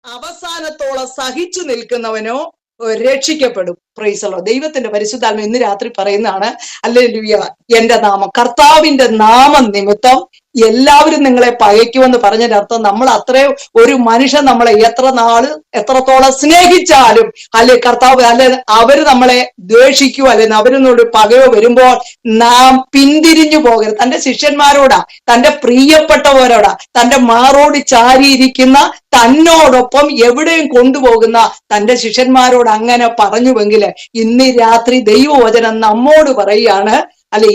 അവസാനത്തോളം സഹിച്ചു നിൽക്കുന്നവനോ രക്ഷിക്കപ്പെടും. Praise the lord. ദൈവത്തിന്റെ പരിശുദ്ധാത്മ ഇന്ന് രാത്രി പറയുന്നതാണ്, ഹല്ലേലൂയ, എന്റെ നാമം, കർത്താവിന്റെ നാമം നിമിത്തം എല്ലാവരും നിങ്ങളെ പകയ്ക്കുമെന്ന് പറഞ്ഞതിന്റെ അർത്ഥം, നമ്മൾ അത്രയും ഒരു മനുഷ്യൻ നമ്മളെ എത്രത്തോളം സ്നേഹിച്ചാലും, അല്ലെ കർത്താവ്, അല്ലെ അവര് നമ്മളെ ദ്വേഷിക്കോ, അല്ലെ അവരിനോട് പകയോ വരുമ്പോൾ നാം പിന്തിരിഞ്ഞു പോകരുത്. തന്റെ ശിഷ്യന്മാരോടാ, തന്റെ പ്രിയപ്പെട്ടവരോടാ, തന്റെ മാറോട് ചാരിയിരിക്കുന്ന തന്നോടൊപ്പം എവിടെയും കൊണ്ടുപോകുന്ന തന്റെ ശിഷ്യന്മാരോട് അങ്ങനെ പറഞ്ഞുവെങ്കിൽ ഇന്ന് രാത്രി ദൈവവചനം നമ്മോട് പറയുകയാണ്, അല്ലെ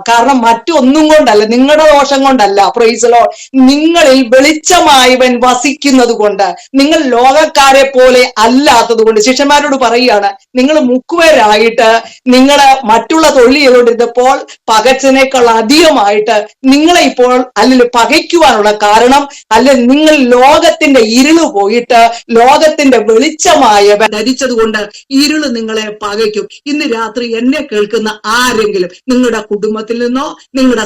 കാരണം മറ്റൊന്നും കൊണ്ടല്ല, നിങ്ങളുടെ ദോഷം കൊണ്ടല്ല. Price the Lord. നിങ്ങളിൽ വെളിച്ചമായവൻ വസിക്കുന്നത് കൊണ്ട്, നിങ്ങൾ ലോകക്കാരെ പോലെ അല്ലാത്തത് കൊണ്ട്. ശിഷ്യന്മാരോട് പറയുകയാണ്, നിങ്ങൾ മുക്കുവരായിട്ട് നിങ്ങള് മറ്റുള്ള തൊഴിൽ ചെയ്തുകൊണ്ടിരുന്നപ്പോൾ പകച്ചതിനേക്കാൾ അധികമായിട്ട് നിങ്ങളെ ഇപ്പോൾ അല്ലെങ്കിൽ പകയ്ക്കുവാനുള്ള കാരണം, അല്ലെ നിങ്ങൾ ലോകത്തിന്റെ ഇരുള് പോയിട്ട് ലോകത്തിന്റെ വെളിച്ചമായവൻ ധരിച്ചത് കൊണ്ട് ഇരുള് നിങ്ങളെ പകയ്ക്കും. ഇന്ന് രാത്രി എന്നെ കേൾക്കുന്ന ആരെങ്കിലും നിങ്ങളുടെ കുടുംബത്തിൽ നിന്നോ, നിങ്ങളുടെ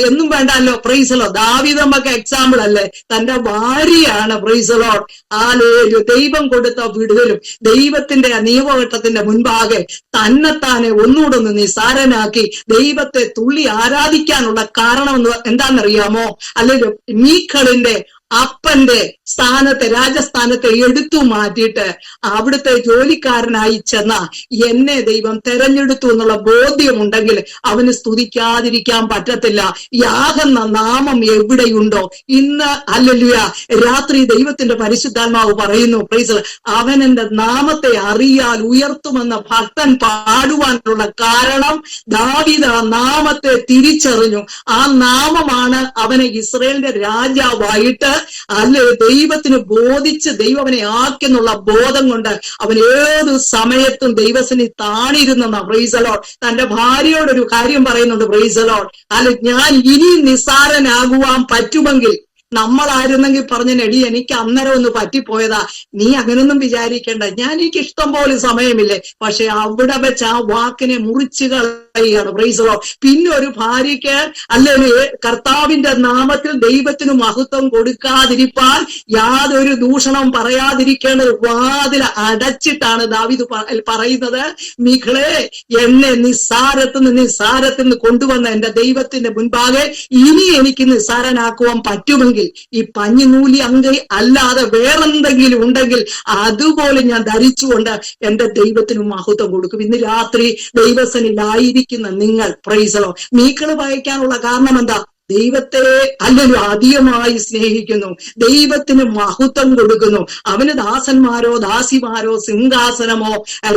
എന്നും വേണ്ടല്ലോ. Price the Lord. ദാവീദ് നമുക്ക് എക്സാമ്പിൾ അല്ലേ, തന്റെ ഭാര്യയാണ്. Price the lord. ഹല്ലേലൂയ. ദൈവം കൊടുത്ത വിടുതലും ദൈവത്തിന്റെ നിയമഘട്ടത്തിന്റെ മുൻപാകെ തന്നെത്താനെ ഒന്നുകൂടെ നിസാരനാക്കി ദൈവത്തെ തുള്ളി ആരാധിക്കാനുള്ള കാരണം എന്താണെന്നറിയാമോ? അല്ലെങ്കിൽ മീഖളിന്റെ അപ്പന്റെ രാജസ്ഥാനത്തെ എടുത്തു മാറ്റിയിട്ട് അവിടുത്തെ ജോലിക്കാരനായി ചെന്ന എന്നെ ദൈവം തെരഞ്ഞെടുത്തു എന്നുള്ള ബോധ്യമുണ്ടെങ്കിൽ അവന് സ്തുതിക്കാതിരിക്കാൻ പറ്റത്തില്ല. യാഗെന്ന നാമം എവിടെയുണ്ടോ ഇന്ന്, ഹല്ലേലൂയ, രാത്രി ദൈവത്തിന്റെ പരിശുദ്ധാത്മാവ് പറയുന്നു, പ്രൈസ്, അവൻ എന്റെ നാമത്തെ അറിയാൽ ഉയർത്തുമെന്ന ഭക്തൻ പാടുവാനുള്ള കാരണം ദാവീദ് ആ നാമത്തെ തിരിച്ചറിഞ്ഞു. ആ നാമമാണ് അവനെ ഇസ്രായേലിന്റെ രാജാവായിട്ട്, അല്ലെ, ദൈവത്തിന് ബോധിച്ച് ദൈവം അവനെ ആക്കിയെന്നുള്ള ബോധം കൊണ്ട് അവൻ ഏത് സമയത്തും ദൈവത്തിന് താണിരുന്ന. Price the Lord. തന്റെ ഭാര്യയോടൊരു കാര്യം പറയുന്നുണ്ട്. Price the Lord. അല്ലെ, ഞാൻ ഇനി നിസ്സാരനാകുവാൻ പറ്റുമെങ്കിൽ, നമ്മളായിരുന്നെങ്കിൽ പറഞ്ഞെടി എനിക്ക് അന്നേരം ഒന്ന് പറ്റിപ്പോയതാ, നീ അങ്ങനൊന്നും വിചാരിക്കേണ്ട, എനിക്ക് ഇഷ്ടം പോലെ സമയമില്ലേ. പക്ഷെ അവിടെ വെച്ച് ആ വാക്കിനെ മുറിച്ചു കളയുകയാണ്. Praise the lord. പിന്നെ ഒരു ഭാര്യയ്ക്ക്, അല്ലെങ്കിൽ കർത്താവിന്റെ നാമത്തിൽ ദൈവത്തിന് മഹത്വം കൊടുക്കാതിരിപ്പാൻ, യാതൊരു ദൂഷണം പറയാതിരിക്കേണ്ടത് വാതിൽ അടച്ചിട്ടാണ് ദാവീദ് പറയുന്നത്, മീഖളെ, എന്നെ നിസ്സാരത്തിന് കൊണ്ടുവന്ന എന്റെ ദൈവത്തിന്റെ മുൻപാകെ ഇനി എനിക്ക് നിസ്സാരനാക്കുവാൻ പറ്റുമെങ്കിൽ, ഈ പഞ്ഞിനൂലി അങ്കൈ അല്ലാതെ വേറെന്തെങ്കിലും ഉണ്ടെങ്കിൽ അതുപോലെ ഞാൻ ധരിച്ചുകൊണ്ട് എന്റെ ദൈവത്തിന് മഹത്വം കൊടുക്കും. ഇന്ന് രാത്രി ദൈവസനിലായിരിക്കുന്ന നിങ്ങൾ, പ്രൈസ് ദി ലോർഡ്, മീഖള് വായിക്കാനുള്ള കാരണം എന്താ? ദൈവത്തെ അല്ലെങ്കിൽ അധികമായി സ്നേഹിക്കുന്നു, ദൈവത്തിന് മഹത്വം കൊടുക്കുന്നു. അവന് ദാസന്മാരോ ദാസിമാരോ സിംഹാസനമോ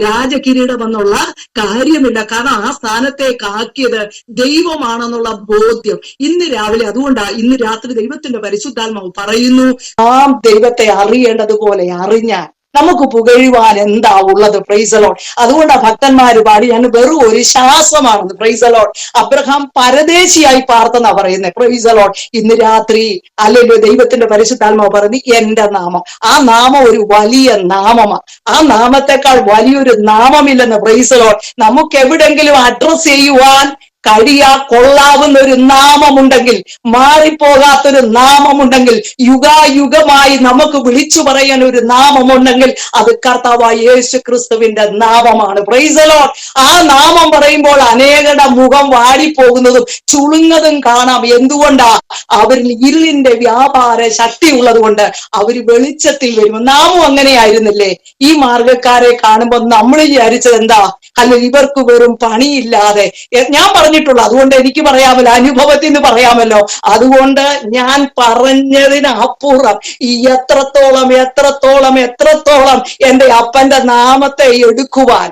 രാജകിരീടമെന്നുള്ള കാര്യമില്ല. കാരണം ആ സ്ഥാനത്തേക്ക് ആക്കിയത് ദൈവമാണെന്നുള്ള ബോധ്യം ഇന്ന് രാവിലെ, അതുകൊണ്ടാണ് ഇന്ന് രാത്രി ദൈവത്തിന്റെ പരിശുദ്ധാത്മാവ് പറയുന്നു, നാം ദൈവത്തെ അറിയേണ്ടതുപോലെ അറിഞ്ഞാൽ നമുക്ക് പുകഴുവാൻ എന്താ ഉള്ളത്. Praise the lord. അതുകൊണ്ട് ഭക്തന്മാര് പാടി, ഞാൻ വെറും ഒരു ശ്വാസമാണെന്ന്. Praise the lord. അബ്രഹാം പരദേശിയായി പാർത്തെന്നാ പറയുന്നത്. Praise the lord. ഇന്ന് രാത്രി അല്ലെങ്കിൽ ദൈവത്തിന്റെ പരിശുദ്ധാത്മാവ് പറഞ്ഞു, എന്റെ നാമം, ആ നാമം ഒരു വലിയ നാമമാണ്. ആ നാമത്തെക്കാൾ വലിയൊരു നാമമില്ലെന്ന്. Price the lord. നമുക്ക് എവിടെങ്കിലും അഡ്രസ് ചെയ്യുവാൻ കൊള്ളാവുന്ന ഒരു നാമമുണ്ടെങ്കിൽ, മാറിപ്പോകാത്തൊരു നാമമുണ്ടെങ്കിൽ, യുഗായുഗമായി നമുക്ക് വിളിച്ചു പറയാൻ ഒരു നാമമുണ്ടെങ്കിൽ അത് കർത്താവായ യേശു ക്രിസ്തുവിന്റെ നാമമാണ്. Price the lord. ആ നാമം പറയുമ്പോൾ അനേകരുടെ മുഖം വാടിപ്പോകുന്നതും ചുളുങ്ങതും കാണാം. എന്തുകൊണ്ടാ? അവരിൽ ഇരുളിന്റെ വ്യാപാര ശക്തി ഉള്ളത് കൊണ്ട് അവര് വെളിച്ചത്തിൽ വരും. നാമും അങ്ങനെയായിരുന്നില്ലേ? ഈ മാർഗക്കാരെ കാണുമ്പോൾ നമ്മൾ വിചാരിച്ചത് എന്താ? അല്ല, ഇവർക്ക് വെറും പണിയില്ലാതെ, ഞാൻ പറഞ്ഞിട്ടുള്ളൂ, അതുകൊണ്ട് എനിക്ക് പറയാമല്ലോ, അനുഭവത്തിൽ നിന്ന് പറയാമല്ലോ. അതുകൊണ്ട് ഞാൻ പറഞ്ഞതിന് അപ്പുറം ഈ എത്രത്തോളം എന്റെ അപ്പന്റെ നാമത്തെ എടുക്കുവാൻ,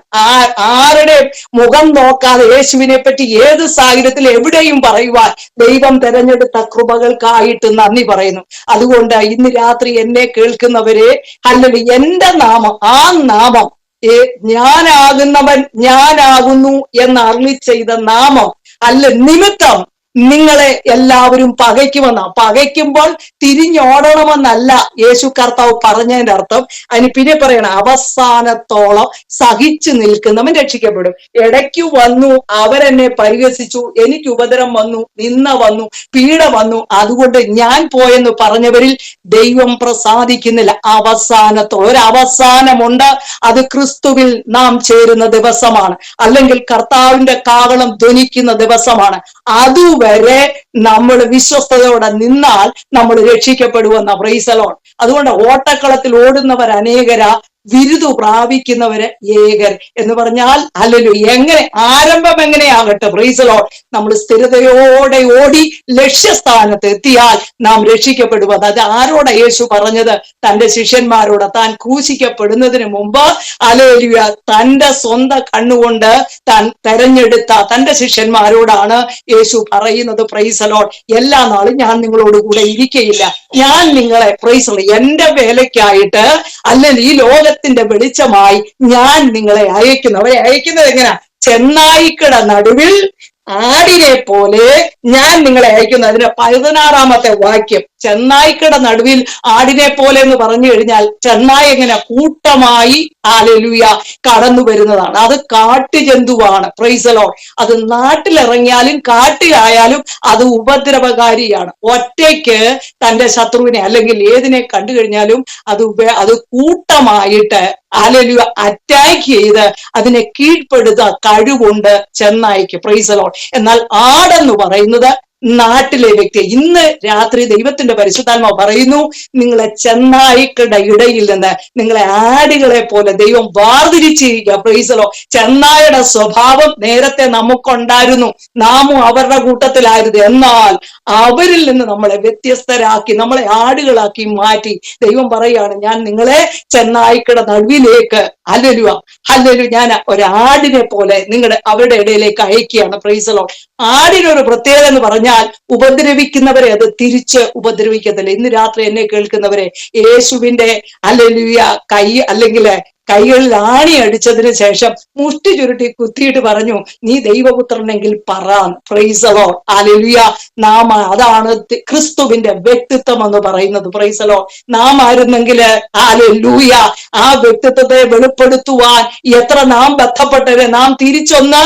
ആരുടെ മുഖം നോക്കാതെ യേശുവിനെ പറ്റി ഏത് സാഹചര്യത്തിൽ എവിടെയും പറയുവാൻ ദൈവം തെരഞ്ഞെടുത്ത കൃപകൾക്കായിട്ട് നന്ദി പറയുന്നു. അതുകൊണ്ട് ഇന്ന് രാത്രി എന്നെ കേൾക്കുന്നവരെ, അല്ലെങ്കിൽ എന്റെ നാമം, ആ നാമം, ഞാനാകുന്നവൻ ഞാനാകുന്നു എന്ന് അരുളി ചെയ്ത നാമം, അല്ല നിമിത്തം നിങ്ങളെ എല്ലാവരും പകയ്ക്കുമ്പോൾ തിരിഞ്ഞോടണമെന്നല്ല യേശു കർത്താവ് പറഞ്ഞതിന്റെ അർത്ഥം. അതിന് പിന്നെ പറയണം, അവസാനത്തോളം സഹിച്ചു നിൽക്കുന്നവൻ രക്ഷിക്കപ്പെടും. ഇടയ്ക്ക് വന്നു, അവരെന്നെ പരിഹസിച്ചു, എനിക്ക് ഉപദ്രവം വന്നു, നിന്ന വന്നു, പീഡ വന്നു, അതുകൊണ്ട് ഞാൻ പോയെന്ന് പറഞ്ഞവരിൽ ദൈവം പ്രസാദിക്കുന്നില്ല. ഒരു അവസാനമുണ്ട്. അത് ക്രിസ്തുവിൽ നാം ചേരുന്ന ദിവസമാണ്, അല്ലെങ്കിൽ കർത്താവിന്റെ കാവളം ധ്വനിക്കുന്ന ദിവസമാണ്. അതുവരെ നമ്മൾ വിശ്വസ്തയോടെ നിന്നാൽ നമ്മൾ രക്ഷിക്കപ്പെടുമെന്ന. Price the lord. അതുകൊണ്ട് ഓട്ടക്കളത്തിൽ ഓടുന്നവർ അനേകരാ, ബിരുദു പ്രാപിക്കുന്നവര് ഏകർ എന്ന് പറഞ്ഞാൽ എങ്ങനെ ആരംഭം എങ്ങനെയാകട്ടെ. Price the lord. നമ്മൾ സ്ഥിരതയോടെ ഓടി ലക്ഷ്യസ്ഥാനത്ത് എത്തിയാൽ നാം രക്ഷിക്കപ്പെടുന്നത്. അത് ആരോടാ യേശു പറഞ്ഞത്? തന്റെ ശിഷ്യന്മാരോട്. താൻ ക്രൂശിക്കപ്പെടുന്നതിന് മുമ്പ് തന്റെ സ്വന്തം കണ്ണുകൊണ്ട് താൻ തെരഞ്ഞെടുത്ത തന്റെ ശിഷ്യന്മാരോടാണ് യേശു പറയുന്നത്. Praise the Lord. എല്ലാ നാളും ഞാൻ നിങ്ങളോട് കൂടെ ഇരിക്കയില്ല, ഞാൻ നിങ്ങളെ പ്രൈസ് ദി ലോർഡ് എന്റെ വേലയ്ക്കായിട്ട് അല്ലെങ്കിൽ ഈ ലോകത്തിന്റെ വെളിച്ചമായി ഞാൻ നിങ്ങളെ അയക്കുന്നു. അവരെ അയക്കുന്നത് എങ്ങനെയാ? ചെന്നായിക്കട നടുവിൽ ആടിനെ പോലെ ഞാൻ നിങ്ങളെ അയക്കുന്നു. അതിന് 16-ാമത്തെ വാക്യം, ചെന്നായിക്കട നടുവിൽ ആടിനെ പോലെ എന്ന് പറഞ്ഞു കഴിഞ്ഞാൽ ചെന്നായി എങ്ങനെ കൂട്ടമായി കടന്നു വരുന്നതാണ്. അത് കാട്ടുജന്തുവാണ്. Price the lord. അത് നാട്ടിലിറങ്ങിയാലും കാട്ടിലായാലും അത് ഉപദ്രവകാരിയാണ്. ഒറ്റയ്ക്ക് തന്റെ ശത്രുവിനെ അല്ലെങ്കിൽ ഏതിനെ കണ്ടു കഴിഞ്ഞാലും അത് കൂട്ടമായിട്ട് അറ്റാക്ക് ചെയ്ത് അതിനെ കീഴ്പ്പെടുത്ത കഴിവുണ്ട് ചെന്നായിക്ക്. Price the Lord. എന്നാൽ ആടെന്ന് പറയുന്നത് നാട്ടിലെ വ്യക്തി. ഇന്ന് രാത്രി ദൈവത്തിന്റെ പരിശുദ്ധാത്മാവ് പറയുന്നു, നിങ്ങളെ ചെന്നായിക്കളുടെ ഇടയിൽ നിന്ന് നിങ്ങളെ ആടുകളെ പോലെ ദൈവം വേർതിരിച്ചിരിക്കുക. Praise the lord. ചെന്നായുടെ സ്വഭാവം നേരത്തെ നമുക്കുണ്ടായിരുന്നു, നാമും അവരുടെ കൂട്ടത്തിലായിരുന്നു. എന്നാൽ അവരിൽ നിന്ന് നമ്മളെ വ്യത്യസ്തരാക്കി, നമ്മളെ ആടുകളാക്കി മാറ്റി ദൈവം പറയുകയാണ്, ഞാൻ നിങ്ങളെ ചെന്നായിക്കളുടെ നടുവിലേക്ക് ഞാൻ ഒരാടിനെ പോലെ അവരുടെ ഇടയിലേക്ക് അയക്കുകയാണ്. Price the Lord. ആടിനൊരു പ്രത്യേകത എന്ന് പറഞ്ഞാൽ ഉപദ്രവിക്കുന്നവരെ അത് തിരിച്ച് ഉപദ്രവിക്കത്തില്ല. ഇന്ന് രാത്രി എന്നെ കേൾക്കുന്നവരെ, യേശുവിന്റെ കൈ അല്ലെങ്കിൽ കൈകളിൽ ആണി അടിച്ചതിന് ശേഷം മുഷ്ടി ചുരുട്ടി കുത്തിയിട്ട് പറഞ്ഞു, നീ ദൈവപുത്രനെങ്കിൽ പറ. Price the lord. ഹല്ലേലൂയ. അതാണ് ക്രിസ്തുവിന്റെ വ്യക്തിത്വം എന്ന് പറയുന്നത്. Praise the lord. നാം ആയിരുന്നെങ്കിൽ ഹല്ലേലൂയ ആ വ്യക്തിത്വത്തെ വെളിപ്പെടുത്തുവാൻ എത്ര നാം ബന്ധപ്പെട്ടത്. നാം തിരിച്ചൊന്ന്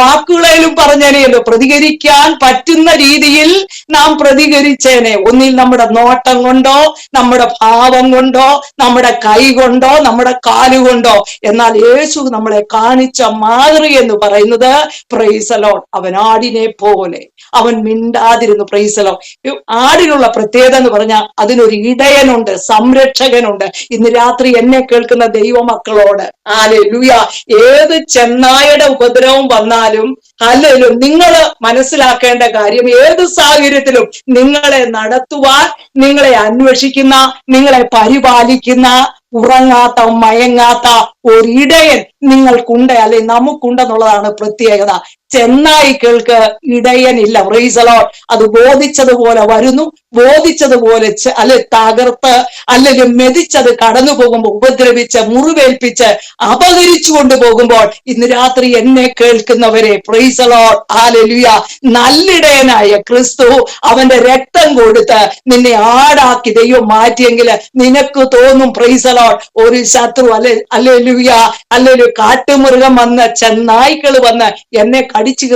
വാക്കുകളേലും പറഞ്ഞേനെയല്ലോ, പ്രതികരിക്കാൻ പറ്റുന്ന രീതിയിൽ നാം പ്രതികരിച്ചേനെ. ഒന്നിൽ നമ്മുടെ നോട്ടം കൊണ്ടോ, നമ്മുടെ ഭാവം കൊണ്ടോ, നമ്മുടെ കൈ കൊണ്ടോ, നമ്മുടെ കാലുകൊണ്ടോ. എന്നാൽ യേശു നമ്മളെ കാണിച്ച മാതൃക എന്ന് പറയുന്നത് പ്രൈസ് ദി ലോർഡ്, അവൻ ആടിനെ പോലെ അവൻ മിണ്ടാതിരുന്നു. Praise the lord. ആടിനുള്ള പ്രത്യേകത എന്ന് പറഞ്ഞാൽ അതിനൊരു ഇടയനുണ്ട്, സംരക്ഷകനുണ്ട്. ഇന്ന് രാത്രി എന്നെ കേൾക്കുന്ന ദൈവമക്കളോട് ഹല്ലേലൂയ, ഏത് ചെന്നായുടെ ഉപദ്രവം വന്നാലും നിങ്ങൾ മനസ്സിലാക്കേണ്ട കാര്യം, ഏത് സാഹചര്യത്തിലും നിങ്ങളെ നടത്തുവാൻ, നിങ്ങളെ അന്വേഷിക്കുന്ന, നിങ്ങളെ പരിപാലിക്കുന്ന, ഉറങ്ങാത്ത മയങ്ങാത്ത ഒരിടയൻ നിങ്ങൾക്കുണ്ട്, അല്ലെങ്കിൽ നമുക്കുണ്ടെന്നുള്ളതാണ് പ്രത്യേകത. ചെന്നായ്ക്കൾക്ക് ഇടയനില്ല. Praise the lord. അത് ബോധിച്ചതുപോലെ വരുന്നു, ബോധിച്ചതുപോലെ തകർത്ത് അല്ലെങ്കിൽ മെതിച്ചത് കടന്നു പോകുമ്പോൾ, ഉപദ്രവിച്ച് മുറിവേൽപ്പിച്ച് അപഹരിച്ചു കൊണ്ടുപോകുമ്പോൾ, ഇന്ന് രാത്രി എന്നെ കേൾക്കുന്നവരെ പ്രൈസ് ദി ലോർഡ് ഹല്ലേലൂയ, നല്ലിടയനായ ക്രിസ്തു അവന്റെ രക്തം കൊടുത്ത് നിന്നെ ആടാക്കി ദൈവം മാറ്റിയെങ്കിൽ നിനക്ക് തോന്നും പ്രൈസ് ദി ലോർഡ്, ഒരു ശത്രു ഹല്ലേലൂയ കാട്ടുമൃഗം വന്ന്, ചെന്നായ്ക്കൾ വന്ന് എന്നെ കടിച്ചു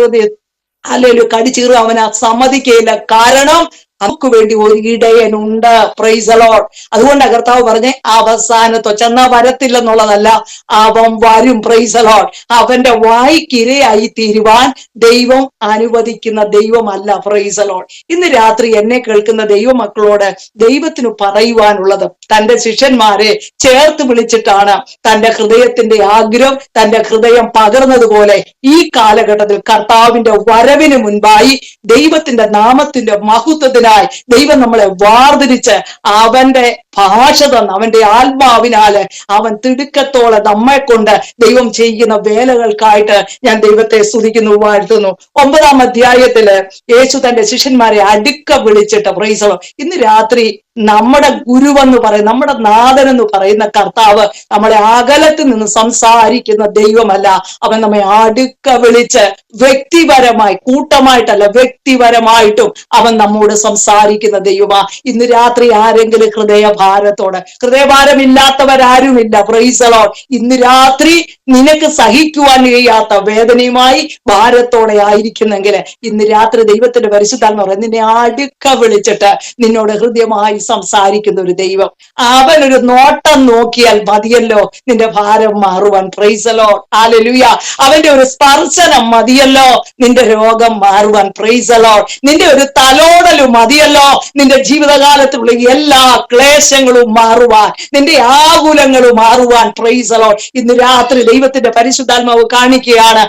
കീറി അവനെ സമ്മതിക്കയില്ല. കാരണം നമുക്ക് വേണ്ടി ഒരു ഇടയനുണ്ട്. Price the lord. അതുകൊണ്ട് കർത്താവ് പറഞ്ഞേ, അവസാനത്തോ ചെന്നാ വരത്തില്ലെന്നുള്ളതല്ല, അവൻ വരും. Price the Lord. അവന്റെ വായ്ക്കിരയായി തീരുവാൻ ദൈവം അനുവദിക്കുന്ന ദൈവമല്ല. Price the lord. ഇന്ന് രാത്രി എന്നെ കേൾക്കുന്ന ദൈവമക്കളോട് ദൈവത്തിന് പറയുവാനുള്ളത്, തന്റെ ശിഷ്യന്മാരെ ചേർത്ത് വിളിച്ചിട്ടാണ് തന്റെ ഹൃദയത്തിന്റെ ആഗ്രഹം, തന്റെ ഹൃദയം പകർന്നതുപോലെ ഈ കാലഘട്ടത്തിൽ കർത്താവിന്റെ വരവിന് മുൻപായി ദൈവത്തിന്റെ നാമത്തിന്റെ മഹത്വത്തിനായി ദൈവം നമ്മളെ വാർതിരിച്ച് അവന്റെ ഭാഷ തന്ന് അവന്റെ ആത്മാവിനാല് അവൻ തിടുക്കത്തോടെ നമ്മെ കൊണ്ട് ദൈവം ചെയ്യുന്ന വേലകൾക്കായിട്ട് ഞാൻ ദൈവത്തെ സ്തുതിക്കുന്നു, വാഴ്ത്തുന്നു. 9-ാം അധ്യായത്തില് യേശു തന്റെ ശിഷ്യന്മാരെ അടുക്ക വിളിച്ചിട്ട് പ്രൈസലോ, ഇന്ന് രാത്രി നമ്മുടെ ഗുരുവെന്ന് പറയും, നമ്മുടെ നാഥൻ എന്ന് പറയുന്ന കർത്താവ് നമ്മളെ അകലത്ത് നിന്ന് സംസാരിക്കുന്ന ദൈവമല്ല. അവൻ നമ്മെ അടുക്ക വിളിച്ച് വ്യക്തിപരമായി, കൂട്ടമായിട്ടല്ല വ്യക്തിപരമായിട്ടും അവൻ നമ്മോട് സംസാരിക്കുന്ന ദൈവമാ. ഇന്ന് രാത്രി ആരെങ്കിലും ഹൃദയഭാരമില്ലാത്തവരാരുമില്ല, പ്രൈസലോ. ഇന്ന് രാത്രി നിനക്ക് സഹിക്കുവാൻ കഴിയാത്ത വേദനയുമായി ഭാരത്തോടെ ആയിരിക്കുന്നെങ്കിൽ ഇന്ന് രാത്രി ദൈവത്തിന്റെ പരിശുദ്ധാത്മ പറയുന്നത് നിന്നെ അടുക്ക വിളിച്ചിട്ട് നിന്നോട് ഹൃദയമായി സംസാരിക്കുന്ന ഒരു ദൈവം. അവൻ ഒരു നോട്ടം നോക്കിയാൽ മതിയല്ലോ നിന്റെ ഭാരം മാറുവാൻ, പ്രൈസലോ, ഹല്ലേലൂയ. അവന്റെ ഒരു സ്പർശനം മതിയല്ലോ നിന്റെ രോഗം മാറുവാൻ, പ്രൈസലോ. നിന്റെ ഒരു തലോടലും മതിയല്ലോ നിന്റെ ജീവിതകാലത്തുള്ള എല്ലാ ക്ലേശങ്ങളും മാറുവാൻ, നിന്റെ ആകുലങ്ങളും മാറുവാൻ, പ്രൈസലോ. ഇന്ന് രാത്രി ദൈവത്തിന്റെ പരിശുദ്ധാത്മാവ് കാണിക്കുകയാണ്,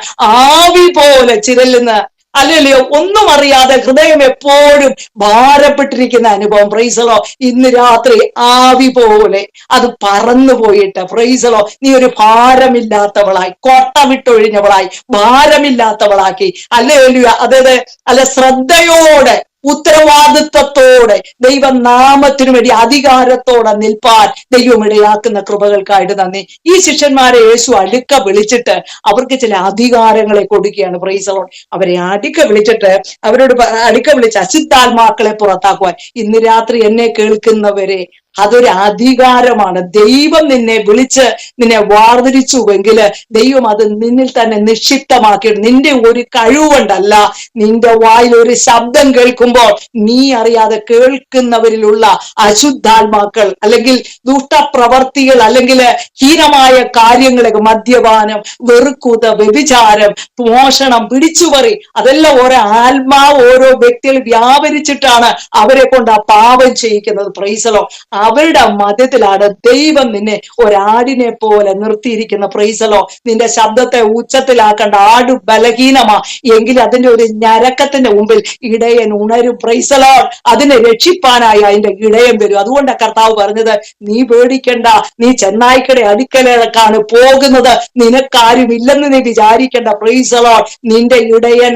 ആവി പോലെ ചിരലുന്ന, അല്ലല്ലയോ, ഒന്നും അറിയാതെ ഹൃദയം എപ്പോഴും ഭാരപ്പെട്ടിരിക്കുന്ന അനുഭവം, പ്രൈസലോ. ഇന്ന് രാത്രി ആവി പോലെ അത് പറന്നു പോയിട്ട്, പ്രൈസലോ, നീ ഒരു ഭാരമില്ലാത്തവളായി, കോട്ട വിട്ടൊഴിഞ്ഞവളായി, ഭാരമില്ലാത്തവളാക്കി, അല്ലയോ, അതായത് അല്ല ശ്രദ്ധയോടെ ഉത്തരവാദിത്വത്തോടെ ദൈവനാമത്തിനു വേണ്ടി അധികാരത്തോടെ നിൽപ്പാൻ ദൈവം ഇടയാക്കുന്ന കൃപകൾക്കായിട്ട് നന്ദി. ഈ ശിഷ്യന്മാരെ യേശു അടുക്ക വിളിച്ചിട്ട് അവർക്ക് ചില അധികാരങ്ങളെ കൊടുക്കുകയാണ്, പ്രൈസ് ദി ലോർഡ്. അവരെ അടുക്ക വിളിച്ചിട്ട് അവരോട് അടുക്ക വിളിച്ച് അശുദ്ധാത്മാക്കളെ പുറത്താക്കുവാൻ. ഇന്ന് രാത്രി എന്നെ കേൾക്കുന്നവരെ, അതൊരു അധികാരമാണ്. ദൈവം നിന്നെ വിളിച്ച് നിന്നെ വാർതിരിച്ചുവെങ്കിൽ ദൈവം അത് നിന്നിൽ തന്നെ നിക്ഷിപ്തമാക്കിയിട്ട്, നിന്റെ ഒരു കഴിവുകൊണ്ടല്ല, നിന്റെ വായിൽ ഒരു ശബ്ദം കേൾക്കുമ്പോൾ നീ അറിയാതെ കേൾക്കുന്നവരിലുള്ള അശുദ്ധാത്മാക്കൾ അല്ലെങ്കിൽ ദുഷ്ടപ്രവർത്തികൾ അല്ലെങ്കിൽ ഹീനമായ കാര്യങ്ങളൊക്കെ, മദ്യപാനം, വെറുക്കൂത്ത്, വ്യഭിചാരം, മോഷണം, പിടിച്ചുപറി, അതെല്ലാം ഓരോ ആത്മാവ് ഓരോ വ്യക്തികൾ വ്യാപരിച്ചിട്ടാണ് അവരെ കൊണ്ട് ആ പാപം ചെയ്യിക്കുന്നത്, പ്രൈസ് ദി ലോർഡ്. അവരുടെ മധ്യത്തിലാണ് ദൈവം നിന്നെ ഒരാടിനെ പോലെ നിർത്തിയിരിക്കുന്ന, പ്രൈസ് ദി ലോർഡ്. നിന്റെ ശബ്ദത്തെ ഉച്ചത്തിലാക്കേണ്ട, ആട് ബലഹീനമാ എങ്കിൽ അതിന്റെ ഒരു ഞരക്കത്തിന്റെ മുമ്പിൽ ഇടയൻ ഉണരും, പ്രൈസ് ദി ലോർഡ്. അതിനെ രക്ഷിപ്പാനായി അതിന്റെ ഇടയൻ വരും. അതുകൊണ്ട് കർത്താവ് പറഞ്ഞത്, നീ പേടിക്കണ്ട, നീ ചെന്നായ്ക്കടെ അടുക്കലേക്കാണ് പോകുന്നത്, നിനക്കാരും ഇല്ലെന്ന് നീ വിചാരിക്കണ്ട, പ്രൈസ് ദി ലോർഡ്. നിന്റെ ഇടയൻ,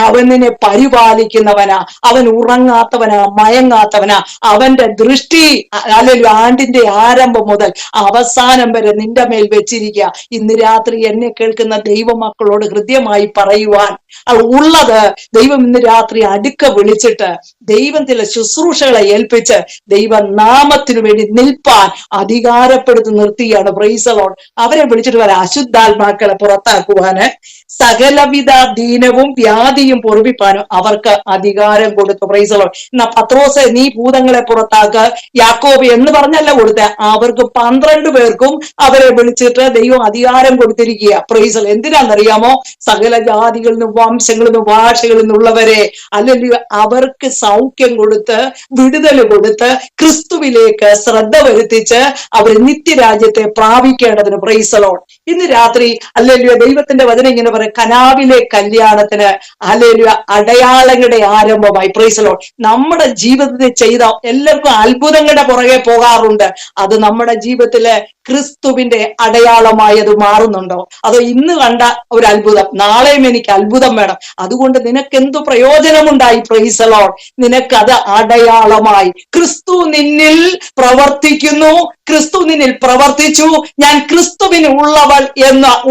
അവൻ നിന്നെ പരിപാലിക്കുന്നവനാ, അവൻ ഉറങ്ങാത്തവനാ, മയങ്ങാത്തവനാ. അവന്റെ ദൃഷ്ടി അല്ലെങ്കിൽ ആണ്ടിന്റെ ആരംഭം മുതൽ അവസാനം വരെ നിന്റെ മേൽ വെച്ചിരിക്കുക. ഇന്ന് രാത്രി എന്നെ കേൾക്കുന്ന ദൈവമക്കളോട് ഹൃദ്യമായി പറയുവാൻ ഉള്ളത്, ദൈവം ഇന്ന് രാത്രി അടുക്ക വിളിച്ചിട്ട് ദൈവം ചില ശുശ്രൂഷകളെ ഏൽപ്പിച്ച് ദൈവനാമത്തിനു വേണ്ടി നിൽപ്പാൻ അധികാരപ്പെടുത്തി നിർത്തിയാണ്, പ്രൈസ് ദി ലോർഡ്. അവരെ വിളിച്ചിട്ട് വരെ അശുദ്ധാത്മാക്കളെ പുറത്താക്കുവാന്, സകലവിധ ദീനവും വ്യാധിയും പൊറുപ്പിപ്പാനും അവർക്ക് അധികാരം കൊടുത്തു, പ്രൈസ് ദി ലോർഡ്. എന്നാ പത്രോസെ, നീ ഭൂതങ്ങളെ പുറത്താക്ക, യാക്കോബ് എന്ന് പറഞ്ഞല്ല കൊടുത്ത, അവർക്ക് 12 പേർക്കും അവരെ വിളിച്ചിട്ട് ദൈവം അധികാരം കൊടുത്തിരിക്കുക, പ്രൈസ് ദി ലോർഡ്. എന്തിനാണെന്നറിയാമോ? സകല ജാതികളിൽ നിന്നും വംശങ്ങളിൽ നിന്നും ഭാഷകളിൽ നിന്നുള്ളവരെ, അല്ലെങ്കിൽ അവർക്ക് സൗഖ്യം കൊടുത്ത്, വിടുതൽ കൊടുത്ത്, ക്രിസ്തുവിലേക്ക് ശ്രദ്ധ വരുത്തിച്ച് അവർ നിത്യരാജ്യത്തെ പ്രാപിക്കേണ്ടതിന്, പ്രൈസ് ദി ലോർഡ്. ഇന്ന് രാത്രി ഹല്ലേലൂയ ദൈവത്തിന്റെ വചനം ഇങ്ങനെ പറയും, കനാവിലെ കല്യാണത്തിന് ഹല്ലേലൂയ അടയാളങ്ങളുടെ ആരംഭമായി, പ്രൈസ് ദി ലോർഡ്. നമ്മുടെ ജീവിതത്തിൽ ചെയ്ത എല്ലാവർക്കും അത്ഭുതങ്ങളുടെ പുറകെ പോകാറുണ്ട്. അത് നമ്മുടെ ജീവിതത്തില് ക്രിസ്തുവിന്റെ അടയാളമായി അത് മാറുന്നുണ്ടോ? അതോ ഇന്ന് കണ്ട ഒരു അത്ഭുതം നാളെയും എനിക്ക് അത്ഭുതം വേണം, അതുകൊണ്ട് നിനക്ക് എന്തു പ്രയോജനമുണ്ടായി, പ്രൈസ് ദി ലോർഡ്? നിനക്കത് അടയാളമായി. ക്രിസ്തു നിന്നിൽ പ്രവർത്തിക്കുന്നു, ക്രിസ്തു നിന്നിൽ പ്രവർത്തിച്ചു, ഞാൻ ക്രിസ്തുവിന്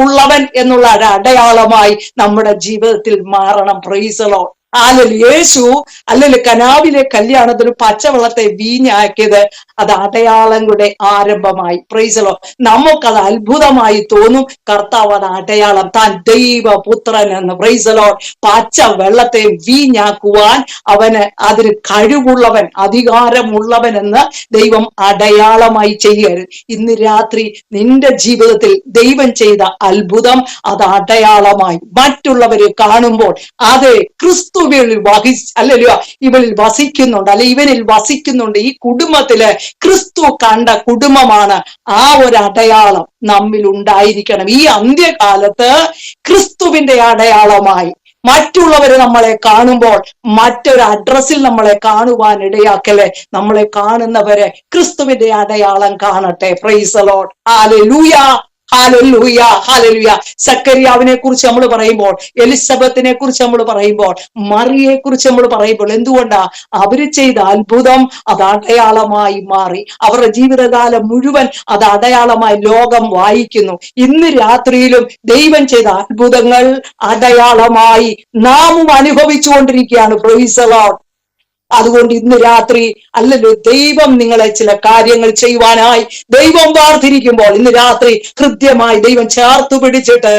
ഉള്ളവൻ എന്നുള്ള ഒരു അടയാളമായി നമ്മുടെ ജീവിതത്തിൽ മാറണം, പ്രൈസ് ദി ലോർഡ്. യേശു കനാവിലെ കല്യാണത്തിന് പച്ചവെള്ളത്തെ വീഞ്ഞാക്കിയത് അത് അടയാളങ്ങളുടെ ആരംഭമായി, പ്രൈസ് ദി ലോർഡ്. നമുക്കത് അത്ഭുതമായി തോന്നും. കർത്താവ് അത് അടയാളം, താൻ ദൈവപുത്രൻ എന്ന്, പ്രൈസ് ദി ലോർഡ്. പച്ച വെള്ളത്തെ വീഞ്ഞാക്കുവാൻ അവന് അതിന് കഴിവുള്ളവൻ, അധികാരമുള്ളവൻ എന്ന് ദൈവം അടയാളമായി ചെയ്യുകയായിരുന്നു. ഇന്ന് രാത്രി നിന്റെ ജീവിതത്തിൽ ദൈവം ചെയ്ത അത്ഭുതം അത് അടയാളമായി മറ്റുള്ളവരെ കാണുമ്പോൾ, അതെ ക്രിസ്തു ഇവളിൽ വസിക്കുന്നുണ്ട്, അല്ലെ ഇവനിൽ വസിക്കുന്നുണ്ട്, ഈ കുടുംബത്തില് ക്രിസ്തു കണ്ട കുടുംബമാണ്, ആ ഒരു അടയാളം നമ്മിൽ ഉണ്ടായിരിക്കണം. ഈ അന്ത്യകാലത്ത് ക്രിസ്തുവിന്റെ അടയാളമായി മറ്റുള്ളവര് നമ്മളെ കാണുമ്പോൾ മറ്റൊരു അഡ്രസ്സിൽ നമ്മളെ കാണുവാൻ ഇടയാക്കല്ലേ. നമ്മളെ കാണുന്നവരെ ക്രിസ്തുവിന്റെ അടയാളം കാണട്ടെ. Praise the lord. ഹല്ലേലൂയ, ഹല്ലേലൂയ, ഹല്ലേലൂയ. സക്കറിയാവിനെ കുറിച്ച് നമ്മൾ പറയുമ്പോൾ, എലിസബത്തിനെ കുറിച്ച് നമ്മൾ പറയുമ്പോൾ, മറിയെ കുറിച്ച് നമ്മൾ പറയുമ്പോൾ, എന്തുകൊണ്ടാ? അവര് ചെയ്ത അത്ഭുതം അത് അടയാളമായി മാറി. അവരുടെ ജീവിതകാലം മുഴുവൻ അത് അടയാളമായി ലോകം വായിക്കുന്നു. ഇന്ന് രാത്രിയിലും ദൈവം ചെയ്ത അത്ഭുതങ്ങൾ അടയാളമായി നാമും അനുഭവിച്ചുകൊണ്ടിരിക്കുകയാണ്. Price the lord. അതുകൊണ്ട് ഇന്ന് രാത്രി അല്ലല്ലോ ദൈവം നിങ്ങളെ ചില കാര്യങ്ങൾ ചെയ്യുവാനായി ദൈവം വാർത്തിരിക്കുമ്പോൾ, ഇന്ന് രാത്രി കൃത്യമായി ദൈവം ചേർത്തു പിടിച്ചിട്ട്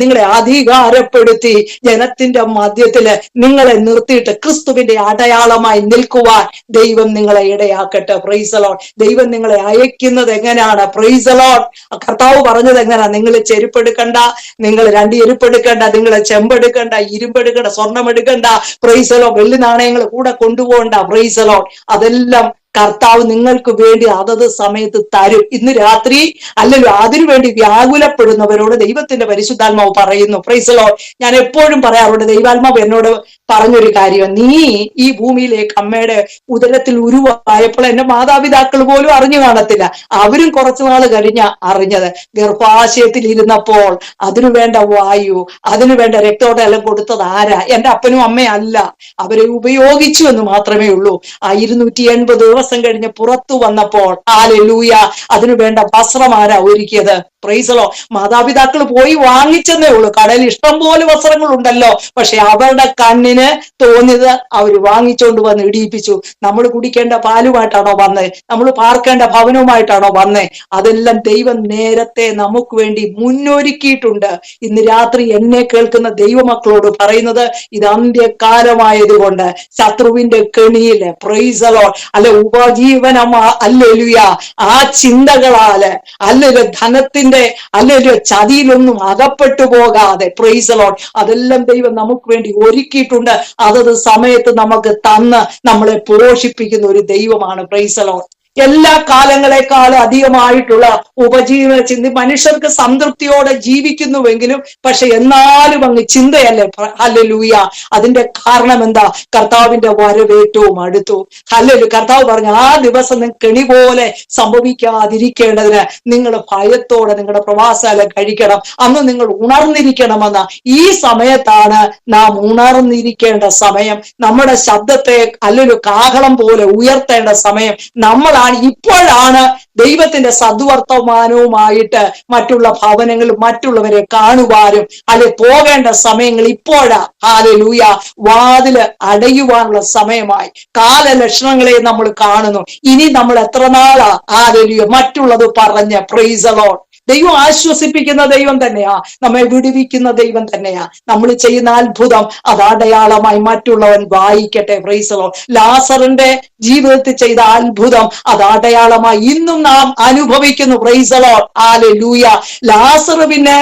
നിങ്ങളെ അധികാരപ്പെടുത്തി ജനത്തിന്റെ മധ്യത്തില് നിങ്ങളെ നിർത്തിയിട്ട് ക്രിസ്തുവിന്റെ അടയാളമായി നിൽക്കുവാൻ ദൈവം നിങ്ങളെ ഇടയാക്കട്ടെ. Price the Lord. ദൈവം നിങ്ങളെ അയക്കുന്നത് എങ്ങനെയാണ്? Price the Lord. കർത്താവ് പറഞ്ഞത് എങ്ങനെയാ? നിങ്ങൾ ചെരുപ്പെടുക്കണ്ട, നിങ്ങൾ 2 ചെരുപ്പെടുക്കണ്ട, നിങ്ങൾ ചെമ്പെടുക്കണ്ട, ഇരുമ്പെടുക്കണ്ട, സ്വർണം എടുക്കണ്ട, പ്രൈസ് ദി ലോർഡ്, വെള്ളി നാണയങ്ങൾ കൂടെ കൊണ്ടുപോകണ്ട. Price the Lord. അതെല്ലാം കർത്താവ് നിങ്ങൾക്ക് വേണ്ടി അതത് സമയത്ത് തരും. ഇന്ന് രാത്രി അതിനുവേണ്ടി വ്യാകുലപ്പെടുന്നവരോട് ദൈവത്തിന്റെ പരിശുദ്ധാത്മാവ് പറയുന്നു. Praise the Lord. ഞാൻ എപ്പോഴും പറയാറുണ്ട്, ദൈവാത്മാവ് എന്നോട് പറഞ്ഞൊരു കാര്യം, നീ ഈ ഭൂമിയിലേക്ക് അമ്മയുടെ ഉദരത്തിൽ ഉരുവായപ്പോൾ എന്റെ മാതാപിതാക്കൾ പോലും അറിഞ്ഞു കാണത്തില്ല. അവരും കുറച്ചു നാൾ കഴിഞ്ഞ അറിഞ്ഞത്. ഗർഭാശയത്തിൽ ഇരുന്നപ്പോൾ അതിനു വേണ്ട വായു, അതിനു വേണ്ട രക്തോടെല്ലാം കൊടുത്തത് ആരാ? എന്റെ അപ്പനും അമ്മയും അല്ല. അവരെ ഉപയോഗിച്ചു എന്ന് മാത്രമേ ഉള്ളൂ. ആ 280 ദിവസം കഴിഞ്ഞ് പുറത്തു വന്നപ്പോൾ ഹല്ലേലൂയ, അതിനു വേണ്ട വസ്ത്രം ആരാ ഒരുക്കിയത്? Price the Lord. മാതാപിതാക്കൾ പോയി വാങ്ങിച്ചെന്നേ ഉള്ളൂ. കടയിൽ ഇഷ്ടം പോലെ വസ്ത്രങ്ങൾ ഉണ്ടല്ലോ. പക്ഷെ അവരുടെ കണ്ണിന് തോന്നിയത് അവർ വാങ്ങിച്ചോണ്ട് വന്ന് ഇടിയിപ്പിച്ചു. നമ്മൾ കുടിക്കേണ്ട പാലുമായിട്ടാണോ വന്നേ? നമ്മൾ പാർക്കേണ്ട ഭവനവുമായിട്ടാണോ വന്നേ? അതെല്ലാം ദൈവം നേരത്തെ നമുക്ക് വേണ്ടി മുന്നൊരുക്കിയിട്ടുണ്ട്. ഇന്ന് രാത്രി എന്നെ കേൾക്കുന്ന ദൈവമക്കളോട് പറയുന്നത്, ഇത് അന്ത്യകാലമായതുകൊണ്ട് ശത്രുവിന്റെ കെണിയില് പ്രൈസ് ദി ലോർഡ് ഉപജീവനം ആ ചിന്തകളാല് ധനത്തിന്റെ ചതിയിലൊന്നും അകപ്പെട്ടു പോകാതെ പ്രൈസ് ദി ലോർഡ് അതെല്ലാം ദൈവം നമുക്ക് വേണ്ടി ഒരുക്കിയിട്ടുണ്ട്. അതത് സമയത്ത് നമുക്ക് തന്ന് നമ്മളെ പോഷിപ്പിക്കുന്ന ഒരു ദൈവമാണ്. Price the Lord. എല്ലാ കാലങ്ങളെക്കാളും അധികമായിട്ടുള്ള ഉപജീവന ചിന്ത മനുഷ്യർക്ക് സംതൃപ്തിയോടെ ജീവിക്കുന്നുവെങ്കിലും പക്ഷെ എന്നാലും അങ്ങ് ചിന്തയല്ലേ. ഹല്ലേലൂയ. അതിന്റെ കാരണം എന്താ? കർത്താവിന്റെ വരവ് ഏറ്റവും അടുത്തു. ഹല്ലേലൂയ. കർത്താവ് പറഞ്ഞു, ആ ദിവസം കെണി പോലെ സംഭവിക്കാതിരിക്കേണ്ടതിന് നിങ്ങൾ ഭയത്തോടെ നിങ്ങളുടെ പ്രവാസകാലം കഴിക്കണം. അന്ന് നിങ്ങൾ ഉണർന്നിരിക്കണമെന്ന ഈ സമയത്താണ് നാം ഉണർന്നിരിക്കേണ്ട സമയം. നമ്മുടെ ശബ്ദത്തെ കാഹളം പോലെ ഉയർത്തേണ്ട സമയം ഇപ്പോഴാണ്. ദൈവത്തിന്റെ സദ്വർത്തമാനവുമായിട്ട് മറ്റുള്ള ഭവനങ്ങളും മറ്റുള്ളവരെ കാണുവാനും പോകേണ്ട സമയങ്ങൾ ഇപ്പോഴാ. ഹല്ലേലൂയ. വാതില് അടയുവാനുള്ള സമയമായി. കാലലക്ഷണങ്ങളെ നമ്മൾ കാണുന്നു. ഇനി നമ്മൾ എത്ര നാളാ ഹല്ലേലൂയ മറ്റുള്ളത് പറഞ്ഞ് പ്രൈസ് ദി ലോർഡ്. ദൈവം ആശ്വസിപ്പിക്കുന്ന ദൈവം തന്നെയാ, നമ്മെ വിടുവിക്കുന്ന ദൈവം തന്നെയാ. നമ്മൾ ചെയ്യുന്ന അത്ഭുതം അത് അടയാളമായി മറ്റുള്ളവൻ വായിക്കട്ടെ. Price the Lord. ലാസറിന്റെ ജീവിതത്തിൽ ചെയ്ത അത്ഭുതം അത് അടയാളമായി ഇന്നും നാം അനുഭവിക്കുന്നു. Price the lord. ഹല്ലേലൂയ. ലാസർ പിന്നെ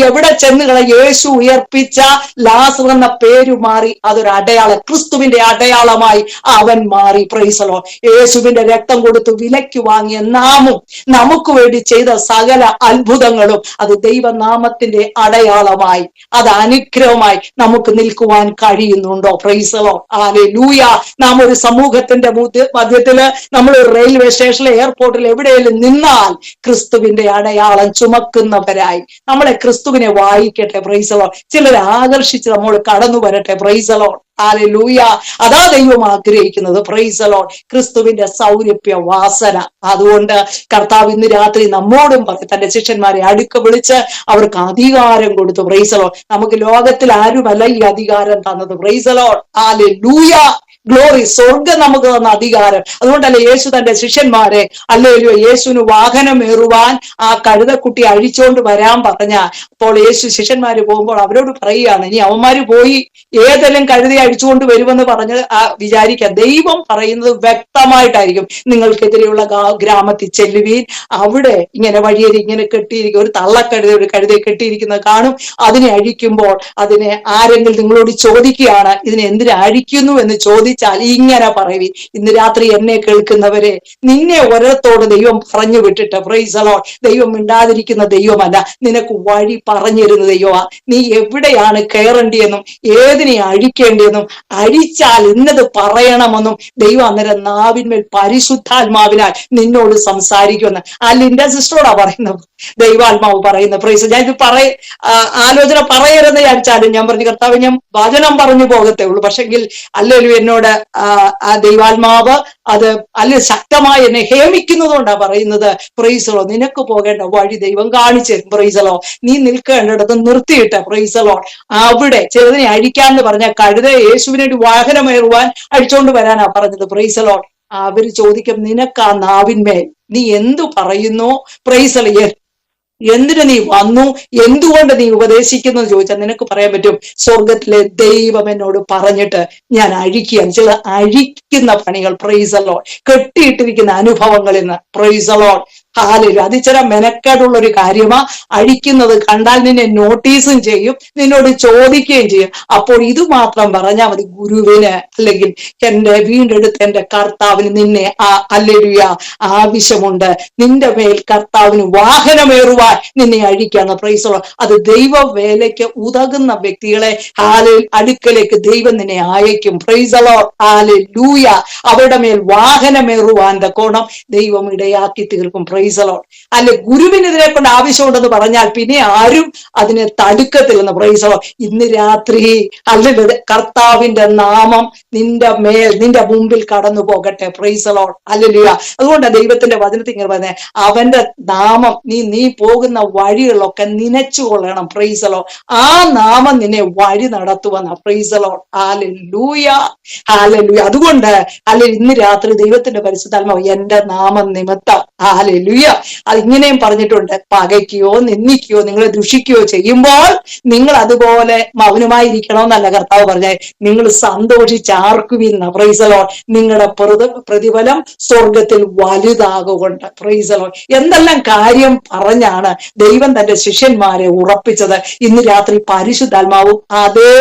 എവിടെ ചെന്നുകള യേശു ഉയർപ്പിച്ച ലാസർ എന്ന പേര് മാറി. അതൊരു അടയാളം, ക്രിസ്തുവിന്റെ അടയാളമായി അവൻ മാറി. Price the Lord. യേശുവിന്റെ രക്തം കൊടുത്ത് വിലയ്ക്ക് വാങ്ങിയ നാമും നമുക്ക് വേണ്ടി ചെയ്ത സകല അത്ഭുതങ്ങളും അത് ദൈവനാമത്തിന്റെ അടയാളമായി, അത് അനുഗ്രഹമായി നമുക്ക് നിൽക്കുവാൻ കഴിയുന്നുണ്ടോ? Price the lord. ഹല്ലേലൂയ. നാം ഒരു സമൂഹത്തിന്റെ മധ്യത്തില്, നമ്മൾ റെയിൽവേ സ്റ്റേഷനിൽ, എയർപോർട്ടിൽ എവിടെയെങ്കിലും നിന്നാൽ ക്രിസ്തുവിന്റെ അടയാളം ചുമക്കുന്നവരായി നമ്മളെ ക്രിസ്തുവിനെ വായിക്കട്ടെ. Price the Lord. ചിലരെ ആകർഷിച്ച് നമ്മൾ കടന്നു വരട്ടെ. Price the lord. ഹല്ലേലൂയ. അതാ ദൈവം ആഗ്രഹിക്കുന്നത്. Price the Lord. ക്രിസ്തുവിന്റെ സൗരഭ്യ വാസന. അതുകൊണ്ട് കർത്താവ് ഇന്ന് രാത്രി നമ്മോടും തന്റെ ശിഷ്യന്മാരെ അടുക്ക വിളിച്ച് അവർക്ക് അധികാരം കൊടുത്തു. Praise the lord. നമുക്ക് ലോകത്തിൽ ആരുമല്ല ഈ അധികാരം തന്നത്. Price the lord. Hallelujah. Glory. സ്വർഗം നമുക്ക് തന്ന അധികാരം. അതുകൊണ്ടല്ലേ യേശു തന്റെ ശിഷ്യന്മാരെ യേശുവിന് വാഹനമേറുവാൻ ആ കഴുതക്കുട്ടി അഴിച്ചുകൊണ്ട് വരാൻ പറഞ്ഞ അപ്പോൾ യേശു ശിഷ്യന്മാര് പോകുമ്പോൾ അവരോട് പറയുകയാണ്, ഇനി അവന്മാര് പോയി ഏതെല്ലാം കഴുതി അഴിച്ചുകൊണ്ട് വരുമെന്ന് പറഞ്ഞ് വിചാരിക്കുക. ദൈവം പറയുന്നത് വ്യക്തമായിട്ടായിരിക്കും. നിങ്ങൾക്കെതിരെയുള്ള ഗ്രാമത്തിൽ ചെല്ലുവീൻ, അവിടെ ഇങ്ങനെ വഴിയേരി ഇങ്ങനെ കെട്ടിയിരിക്കും, ഒരു തള്ളക്കഴുത ഒരു കഴുതയെ കെട്ടിയിരിക്കുന്നത് കാണും. അതിനെ അഴിക്കുമ്പോൾ അതിനെ ആരെങ്കിലും നിങ്ങളോട് ചോദിക്കുകയാണ്, ഇതിനെ എന്തിനെ അഴിക്കുന്നു എന്ന് ചോദിച്ചാൽ ചോദിച്ചാൽ ഇങ്ങനെ പറയുവി. ഇന്ന് രാത്രി എന്നെ കേൾക്കുന്നവരെ, നിന്നെ ഒരിടത്തോട് ദൈവം പറഞ്ഞു വിട്ടിട്ട്, പ്രൈസ് ദി ലോർഡ്, ദൈവം മിണ്ടാതിരിക്കുന്ന ദൈവമല്ല, നിനക്ക് വഴി പറഞ്ഞു തരുന്ന ദൈവമാ. നീ എവിടെയാണ് കയറേണ്ടിയെന്നും ഏതിനെ അഴിക്കേണ്ടിയെന്നും അഴിച്ചാൽ ഇന്നത് പറയണമെന്നും ദൈവം അന്നേരം നാവിന്മേൽ പരിശുദ്ധാത്മാവിനാൽ നിന്നോട് സംസാരിക്കുമെന്ന് ആ ലിൻഡ സിസ്റ്ററോടാ പറയുന്നത്, ദൈവാത്മാവ് പറയുന്നത്. പ്രൈസ്, ഞാൻ ഇത് ആലോചന പറയരുതെന്ന് വിചാരിച്ചാലും ഞാൻ പറഞ്ഞു, കർത്താവ് ഞാൻ വചനം പറഞ്ഞു പോകത്തേ ഉള്ളൂ, പക്ഷെങ്കിൽ അല്ലല്ലോ എന്നോട് ആ ദൈവാത്മാവ് അത് ശക്തമായി എന്നെ ഹേമിക്കുന്നതുകൊണ്ടാ പറയുന്നത്. പ്രൈസലോ, നിനക്ക് പോകേണ്ട വഴി ദൈവം കാണിച്ചു തരും. പ്രൈസലോ, നീ നിൽക്കേണ്ടിടത്ത് നിർത്തിയിട്ട്, പ്രൈസലോ, അവിടെ ചിലതിനെ അഴിക്കാന്ന് പറഞ്ഞാൽ കഴുത യേശുവിന് വേണ്ടി വാഹനമേറുവാൻ അഴിച്ചോണ്ട് വരാനാ പറഞ്ഞത്. പ്രൈസലോ, അവര് ചോദിക്കും, നിനക്ക് ആ നാവിന്മേൽ നീ എന്തു പറയുന്നു, പ്രൈസലോ, എന്തിനു നീ വന്നു, എന്തുകൊണ്ട് നീ ഉപദേശിക്കുന്നു എന്ന് ചോദിച്ചാൽ നിനക്ക് പറയാൻ പറ്റും, സ്വർഗത്തിലെ ദൈവം എന്നോട് പറഞ്ഞിട്ട് ഞാൻ അഴിക്കുകയാണ്. ചില അഴിക്കുന്ന പണികൾ, പ്രൈസ് ദി ലോർഡ്, കെട്ടിയിട്ടിരിക്കുന്ന അനുഭവങ്ങളിൽ നിന്ന്, പ്രൈസ് ദി ലോർഡ്, ഹാലേലൂയ. അത് ചില മെനക്കേടുള്ള ഒരു കാര്യമാ. അഴിക്കുന്നത് കണ്ടാൽ നിന്നെ നോട്ടീസും ചെയ്യും, നിന്നോട് ചോദിക്കുകയും ചെയ്യും. അപ്പോൾ ഇത് മാത്രം പറഞ്ഞാൽ മതി, ഗുരുവിന് അല്ലെങ്കിൽ എന്റെ വീണ്ടെടുത്ത് എന്റെ കർത്താവിന് നിന്നെ ഹല്ലേലൂയ ആവശ്യമുണ്ട്, നിന്റെ മേൽ കർത്താവിന് വാഹനമേറുവാൻ നിന്നെ അഴിക്കാണ്. Price the lord. അത് ദൈവ വേലയ്ക്ക് ഉതകുന്ന വ്യക്തികളെ അടുക്കലേക്ക് ദൈവം നിന്നെ അയക്കും. Price the lord, hallelujah. അവരുടെ മേൽ വാഹനമേറുവാൻ തക്കോണം ദൈവം ഇടയാക്കി തീർക്കും. Price the Lord. അല്ലെ, ഗുരുവിനെതിരെ കൊണ്ട് ആവശ്യമുണ്ടെന്ന് പറഞ്ഞാൽ പിന്നെ ആരും അതിനെ തടുക്കത്തില്ലെന്ന്. Price the lord. ഇന്ന് രാത്രി അല്ലെങ്കിൽ കർത്താവിന്റെ നാമം നിന്റെ മുമ്പിൽ കടന്നു പോകട്ടെ. Price the lord, hallelujah. അതുകൊണ്ട് ദൈവത്തിന്റെ വചനത്തിൽ ഇങ്ങനെ പറഞ്ഞേ, അവന്റെ നാമം നീ പോകുന്ന വഴികളിലൊക്കെ നനച്ചു കൊള്ളണം. Praise the lord. ആ നാമം നിന്നെ വഴി നടത്തുവന്ന. പ്രൈസ് ദി ലോർഡ്, ഹല്ലേലൂയ, ഹല്ലേലൂയ. അതുകൊണ്ട് ഇന്ന് രാത്രി ദൈവത്തിന്റെ പരിശുദ്ധാത്മാവ് എന്റെ നാമം നിമിത്തം, ഹല്ലേലൂയ, അത് ഇങ്ങനെയും പറഞ്ഞിട്ടുണ്ട്, പകയ്ക്കുകയോ നിന്ദിക്കുകയോ നിങ്ങളെ ദുഷിക്കുകയോ ചെയ്യുമ്പോൾ നിങ്ങൾ അതുപോലെ മൗനമായിരിക്കണമെന്നല്ല കർത്താവ് പറഞ്ഞേ, നിങ്ങൾ സന്തോഷിച്ചാർക്കുവിന്ന. Price the Lord. നിങ്ങളുടെ പ്രതിഫലം സ്വർഗത്തിൽ വലുതാകൊണ്ട്. Price the Lord. എന്തെല്ലാം കാര്യം പറഞ്ഞാണ് ദൈവം തന്റെ ശിഷ്യന്മാരെ ഉറപ്പിച്ചത്. ഇന്ന് രാത്രി പരിശുദ്ധാത്മാവും അതേ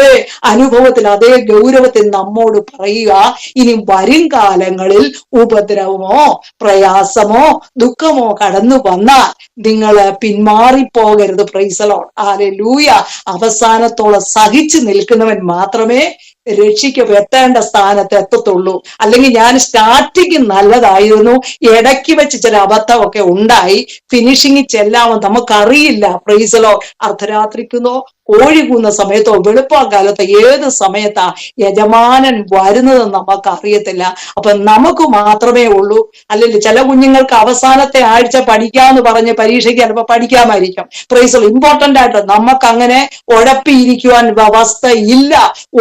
അനുഭവത്തിൽ അതേ ഗൗരവത്തിൽ നമ്മോട് പറയുക, ഇനി വരും കാലങ്ങളിൽ ഉപദ്രവമോ പ്രയാസമോ ദുഃഖമോ കടന്നു വന്നാൽ നിങ്ങൾ പിന്മാറിപ്പോകരുത്. പ്രൈസ് ദി ലോർഡ്, ഹല്ലേലൂയ. അവസാനത്തോളം സഹിച്ചു നിൽക്കുന്നവൻ മാത്രമേ എത്തേണ്ട സ്ഥാനത്ത് എത്തത്തുള്ളൂ. അല്ലെങ്കിൽ ഞാൻ സ്റ്റാർട്ടിങ് നല്ലതായിരുന്നു, ഇടയ്ക്ക് വെച്ച് ചില അബദ്ധമൊക്കെ ഉണ്ടായി, ഫിനിഷിംഗ് ചെല്ലാമെന്ന് നമുക്കറിയില്ല. Price the Lord. അർദ്ധരാത്രിക്കുന്നോ കോഴി കൂന്ന സമയത്തോ വെളുപ്പാക്കാലത്തോ ഏത് സമയത്താ യജമാനൻ വരുന്നതെന്ന് നമുക്ക് അറിയത്തില്ല. അപ്പൊ നമുക്ക് മാത്രമേ ഉള്ളൂ. അല്ലെങ്കിൽ ചില കുഞ്ഞുങ്ങൾക്ക് അവസാനത്തെ ആഴ്ച പഠിക്കാന്ന് പറഞ്ഞ് പരീക്ഷയ്ക്ക് ചിലപ്പോൾ പഠിക്കാമായിരിക്കും. Praise the lord. ഇമ്പോർട്ടന്റ് ആയിട്ട് നമുക്ക് അങ്ങനെ ഉഴപ്പിയിരിക്കുവാൻ വ്യവസ്ഥയില്ല.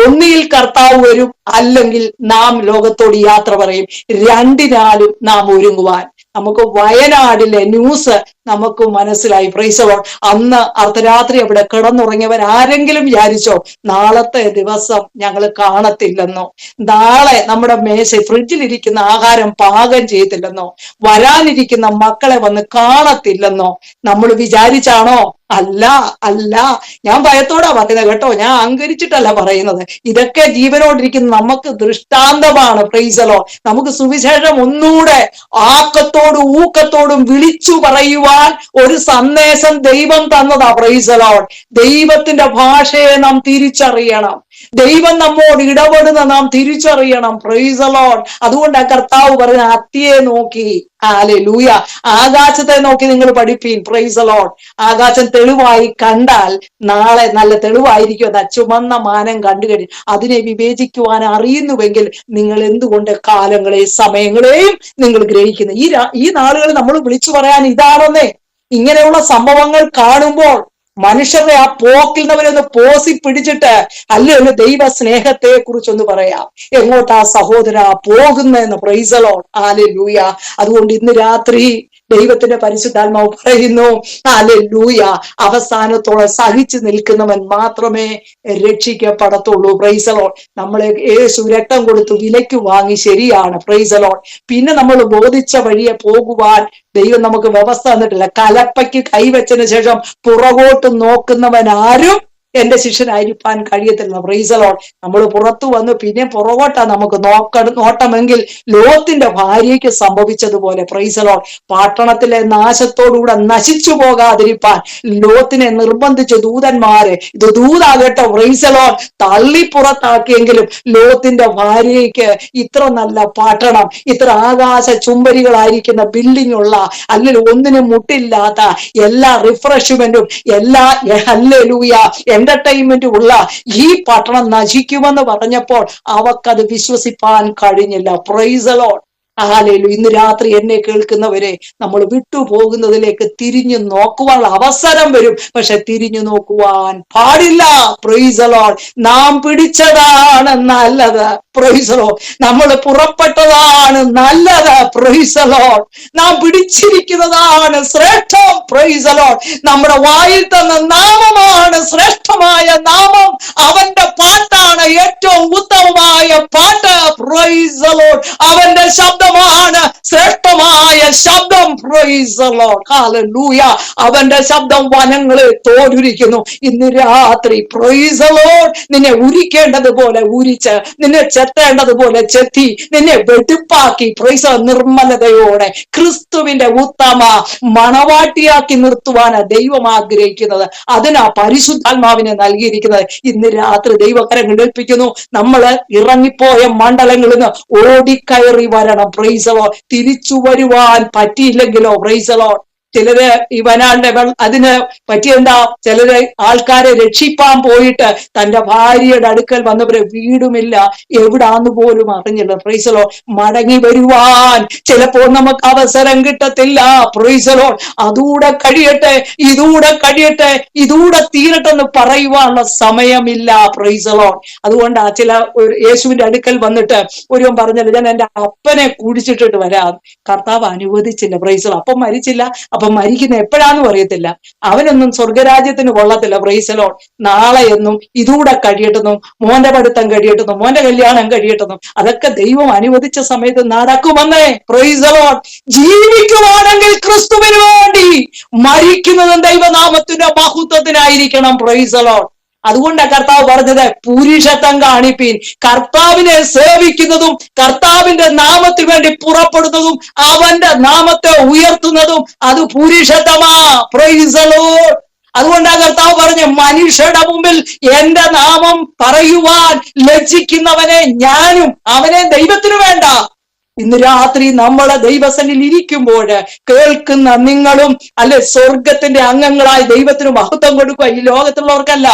ഒന്നുകിൽ കർത്താവ് വരും, അല്ലെങ്കിൽ നാം ലോകത്തോട് യാത്ര പറയും. രണ്ടിനാലും നാം ഒരുങ്ങുവാൻ. നമുക്ക് വയനാടിലെ ന്യൂസ് നമുക്ക് മനസ്സിലായി. Price the Lord. അന്ന് അർദ്ധരാത്രി അവിടെ കിടന്നുറങ്ങിയവർ ആരെങ്കിലും വിചാരിച്ചോ നാളത്തെ ദിവസം ഞങ്ങൾ കാണത്തില്ലെന്നോ, നാളെ നമ്മുടെ ഫ്രിഡ്ജിലിരിക്കുന്ന ആഹാരം പാകം ചെയ്തില്ലെന്നോ, വരാനിരിക്കുന്ന മക്കളെ വന്ന് കാണത്തില്ലെന്നോ നമ്മൾ വിചാരിച്ചാണോ? അല്ല. ഞാൻ ഭയത്തോടാ പറയുന്നത് കേട്ടോ, ഞാൻ അഹങ്കരിച്ചിട്ടല്ല പറയുന്നത്. ഇതൊക്കെ ജീവനോടിരിക്കുന്ന നമുക്ക് ദൃഷ്ടാന്തമാണ്. Praise the lord. നമുക്ക് സുവിശേഷം ഒന്നുകൂടെ ആക്കത്തോടും ഊക്കത്തോടും വിളിച്ചു പറയുവാൻ ഒരു സന്ദേശം ദൈവം തന്നതാ. Price the lord. ദൈവത്തിന്റെ ഭാഷയെ നാം തിരിച്ചറിയണം. ദൈവം നമ്മോട് ഇടപെടുന്ന നാം തിരിച്ചറിയണം. Price the lord. അതുകൊണ്ട് ആ കർത്താവ് പറയുന്ന, അത്തിയെ നോക്കി, ഹല്ലേലൂയ, ആകാശത്തെ നോക്കി നിങ്ങൾ പഠിപ്പീൻ. Price the Lord. ആകാശം തെളിവായി കണ്ടാൽ നാളെ നല്ല തെളിവായിരിക്കും. അത് ചുമന്ന മാനം കണ്ടുകഴിഞ്ഞു അതിനെ വിവേചിക്കുവാൻ അറിയുന്നുവെങ്കിൽ നിങ്ങൾ എന്തുകൊണ്ട് കാലങ്ങളെയും സമയങ്ങളെയും നിങ്ങൾ ഗ്രഹിക്കുന്നു? ഈ നാളുകൾ നമ്മൾ വിളിച്ചു പറയാൻ ഇതാണെന്നേ. ഇങ്ങനെയുള്ള സംഭവങ്ങൾ കാണുമ്പോൾ മനുഷ്യരുടെ ആ പോക്കിൽ നിന്നവരൊന്ന് പോസി പിടിച്ചിട്ട് അല്ലൊന്ന് ദൈവ സ്നേഹത്തെ കുറിച്ചൊന്ന് പറയാം. എങ്ങോട്ടാ സഹോദര പോകുന്നതെന്ന്. Price the lord, hallelujah. അതുകൊണ്ട് ഇന്ന് രാത്രി ദൈവത്തിന്റെ പരിശുദ്ധാത്മാവ് പറയുന്നു, ഹല്ലേലൂയ, അവസാനത്തോളം സഹിച്ചു നിൽക്കുന്നവൻ മാത്രമേ രക്ഷിക്കപ്പെടത്തുള്ളൂ. Price the Lord. നമ്മളെ യേശു രക്തം കൊടുത്തു വിലയ്ക്ക് വാങ്ങി, ശരിയാണ്. Price the lord. പിന്നെ നമ്മൾ ബോധിച്ച വഴിയെ പോകുവാൻ ദൈവം നമുക്ക് വ്യവസ്ഥ തന്നിട്ടില്ല. കലപ്പയ്ക്ക് കൈവച്ചതിന് ശേഷം പുറകോട്ട് നോക്കുന്നവൻ ആരും എന്റെ ശിഷ്യനായിരിക്കാൻ കഴിയത്തില്ല. Price the lord. നമ്മൾ പുറത്തു വന്നു പിന്നെ പുറകോട്ടാ നമുക്ക് നോട്ടമെങ്കിൽ ലോത്തിന്റെ ഭാര്യയ്ക്ക് സംഭവിച്ചതുപോലെ പ്രൈസ് ദി ലോർഡ് പട്ടണത്തിലെ നാശത്തോടുകൂടെ നശിച്ചു പോകാതിരിപ്പാൻ ലോത്തിനെ നിർബന്ധിച്ച ദൂതന്മാരെ, ഇത് ദൂതാകട്ടെ പ്രൈസ് ദി ലോർഡ്, തള്ളി പുറത്താക്കിയെങ്കിലും ലോത്തിന്റെ ഭാര്യയ്ക്ക് ഇത്ര നല്ല പട്ടണം, ഇത്ര ആകാശ ചുംബരികളായിരിക്കുന്ന ബിൽഡിംഗ് ഉള്ള, അല്ലെങ്കിൽ ഒന്നിനും മുട്ടില്ലാത്ത, എല്ലാ റിഫ്രഷ്മെന്റും എല്ലാ ഹല്ലേലൂയ എന്റർടൈൻമെന്റും ഉള്ള ഈ പട്ടണം നശിക്കുമെന്ന് പറഞ്ഞപ്പോൾ അവക്കത് വിശ്വസിപ്പാൻ കഴിഞ്ഞില്ല. Price the lord. ഹല്ലേലൂയ. ഇന്ന് രാത്രി എന്നെ കേൾക്കുന്നവരെ, നമ്മൾ വിട്ടുപോകുന്നതിലേക്ക് തിരിഞ്ഞു നോക്കുവാനുള്ള അവസരം വരും, പക്ഷെ തിരിഞ്ഞു നോക്കുവാൻ പാടില്ല. Praise the lord. നാം പിടിച്ചതാണ് നല്ലത്. Praise the lord. നമ്മൾ പുറപ്പെട്ടതാണ് നല്ലത്. Praise the lord. നാം പിടിച്ചിരിക്കുന്നതാണ് ശ്രേഷ്ഠം. Praise the lord. നമ്മുടെ വായിൽ തന്ന നാമമാണ് ശ്രേഷ്ഠമായ നാമം. അവന്റെ പാട്ടാണ് ഏറ്റവും ഉത്തമമായ പാട്ട്. Price the Lord. അവന്റെ ശബ്ദമാണ് ശ്രേഷ്ഠമായ ശബ്ദം. Price the lord. ഹല്ലേലൂയ. അവന്റെ ശബ്ദം വനങ്ങളെ തോലുരിക്കുന്നു. ഇന്ന് രാത്രി പ്രൈസ് ദി ലോർഡ് നിന്നെ ഉരിക്കേണ്ടതുപോലെ ഉരിച്ച്, നിന്നെ ചെത്തേണ്ടതുപോലെ ചെത്തി, നിന്നെ വെടുപ്പാക്കി പ്രൈസ് നിർമ്മലതയോടെ ക്രിസ്തുവിന്റെ ഉത്തമ മണവാട്ടിയാക്കി നിർത്തുവാനാ ദൈവം ആഗ്രഹിക്കുന്നത്. അതിനാ പരിശുദ്ധാത്മാവിനെ നൽകിയിരിക്കുന്നത്. ഇന്ന് രാത്രി ദൈവകരം ഏൽപ്പിക്കുന്നു. നമ്മള് ഇറങ്ങിപ്പോയ മണ്ഡലങ്ങളിൽ നിന്ന് ഓടിക്കയറി വരണം. Price the Lord. തിരിച്ചു വരുവാൻ പറ്റിയില്ലെങ്കിലോ പ്രൈസ് ദി ലോർഡ്, ചിലര് ഈ വനാന്റെ അതിന് പറ്റിയെന്താ, ചിലര് ആൾക്കാരെ രക്ഷിപ്പാൻ പോയിട്ട് തന്റെ ഭാര്യയുടെ അടുക്കൽ വന്നവരെ വീടുമില്ല, എവിടാന്ന് പോലും അറിഞ്ഞില്ല. Price the Lord. മടങ്ങി വരുവാൻ ചിലപ്പോൾ നമുക്ക് അവസരം കിട്ടത്തില്ല. Price the Lord. അതൂടെ കഴിയട്ടെ, ഇതൂടെ കഴിയട്ടെ, ഇതൂടെ തീരട്ടെ എന്ന് പറയുവാനുള്ള സമയമില്ല. Price the lord. അതുകൊണ്ട് ചില യേശുവിന്റെ അടുക്കൽ വന്നിട്ട് ഒരുവൻ പറഞ്ഞല്ലോ, ഞാൻ എന്റെ അപ്പനെ കുടിച്ചിട്ടിട്ട് വരാം. കർത്താവ് അനുവദിച്ചില്ല. Price the Lord. അപ്പം മരിച്ചില്ല. അപ്പൊ മരിക്കുന്ന എപ്പോഴാന്ന് അറിയത്തില്ല. അവനൊന്നും സ്വർഗരാജ്യത്തിന് കൊള്ളത്തില്ല. Price the Lord. നാളെ എന്നും ഇതൂടെ കഴിയട്ടെന്നും, മോന്റെ പഠിത്തം കഴിയട്ടെന്നും, മോന്റെ കല്യാണം കഴിയട്ടെന്നും, അതൊക്കെ ദൈവം അനുവദിച്ച സമയത്ത് നടക്കുമെന്നേ. Praise the lord. ജീവിക്കുവാണെങ്കിൽ ക്രിസ്തുവിന് വേണ്ടി, മരിക്കുന്നതും ദൈവനാമത്തിന്റെ മഹത്വത്തിനായിരിക്കണം. Praise the lord. അതുകൊണ്ടാണ് കർത്താവ് പറഞ്ഞത്, പുരുഷത്വം കാണിപ്പീൻ. കർത്താവിനെ സേവിക്കുന്നതും കർത്താവിന്റെ നാമത്തിന് വേണ്ടി പുറപ്പെടുന്നതും അവന്റെ നാമത്തെ ഉയർത്തുന്നതും അത് പുരുഷത്വമാ. Price the lord. അതുകൊണ്ടാണ് കർത്താവ് പറഞ്ഞ, മനുഷ്യരുടെ മുമ്പിൽ എന്റെ നാമം പറയുവാൻ ലജ്ജിക്കുന്നവനെ ഞാനും, അവനെ ദൈവത്തിന് വേണ്ട. ഇന്ന് രാത്രി നമ്മളെ ദൈവസന്നിധിയിൽ ഇരിക്കുമ്പോൾ കേൾക്കുന്ന നിങ്ങളും അല്ലെ സ്വർഗത്തിന്റെ അംഗങ്ങളായി ദൈവത്തിന് മഹത്വം കൊടുക്കുക. ഈ ലോകത്തുള്ളവർക്കല്ല.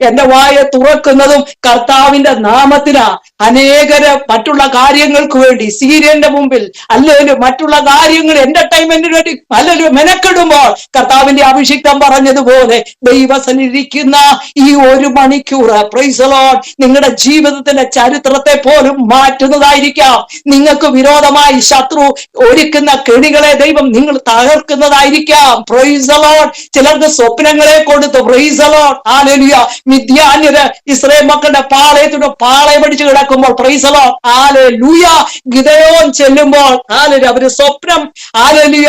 എന്റെ വായ തുറക്കുന്നതും കർത്താവിന്റെ നാമത്തിനാ. അനേകര് മറ്റുള്ള കാര്യങ്ങൾക്ക് വേണ്ടി സീരിയലിന്റെ മുമ്പിൽ അല്ലെങ്കിൽ മറ്റുള്ള കാര്യങ്ങൾ എന്റർടൈൻമെന്റിന് വേണ്ടി അല്ലെങ്കിൽ മെനക്കെടുമ്പോൾ കർത്താവിന്റെ അഭിഷിക്തം പറഞ്ഞതുപോലെ ദൈവസന്നിധിയിരിക്കുന്ന ഈ 1 മണിക്കൂർ പ്രൈസ് ദി ലോർഡ് നിങ്ങളുടെ ജീവിതത്തിന്റെ ചരിത്രത്തെ പോലും മാറ്റുന്നതായിരിക്കാം. നിങ്ങൾക്ക് വിരോധമായി ശത്രു ഒരുക്കുന്ന കെണികളെ ദൈവം നിങ്ങൾ തകർക്കുന്നതായിരിക്കാം. Price the Lord. ചിലർക്ക് സ്വപ്നങ്ങളെ കൊടുത്തു. Praise the lord. ഹല്ലേലൂയ. മിദ്യാന്യര് ഇസ്രായേൽ മക്കളുടെ പാളയം പിടിച്ച് കിടക്കുമ്പോൾ പ്രൈസ് ദി ലോർഡ്. ഹല്ലേലൂയ. ഗിദെയോൻ ചെല്ലുമ്പോൾ ഹല്ലേലൂയ അവര് സ്വപ്നം ഹല്ലേലൂയ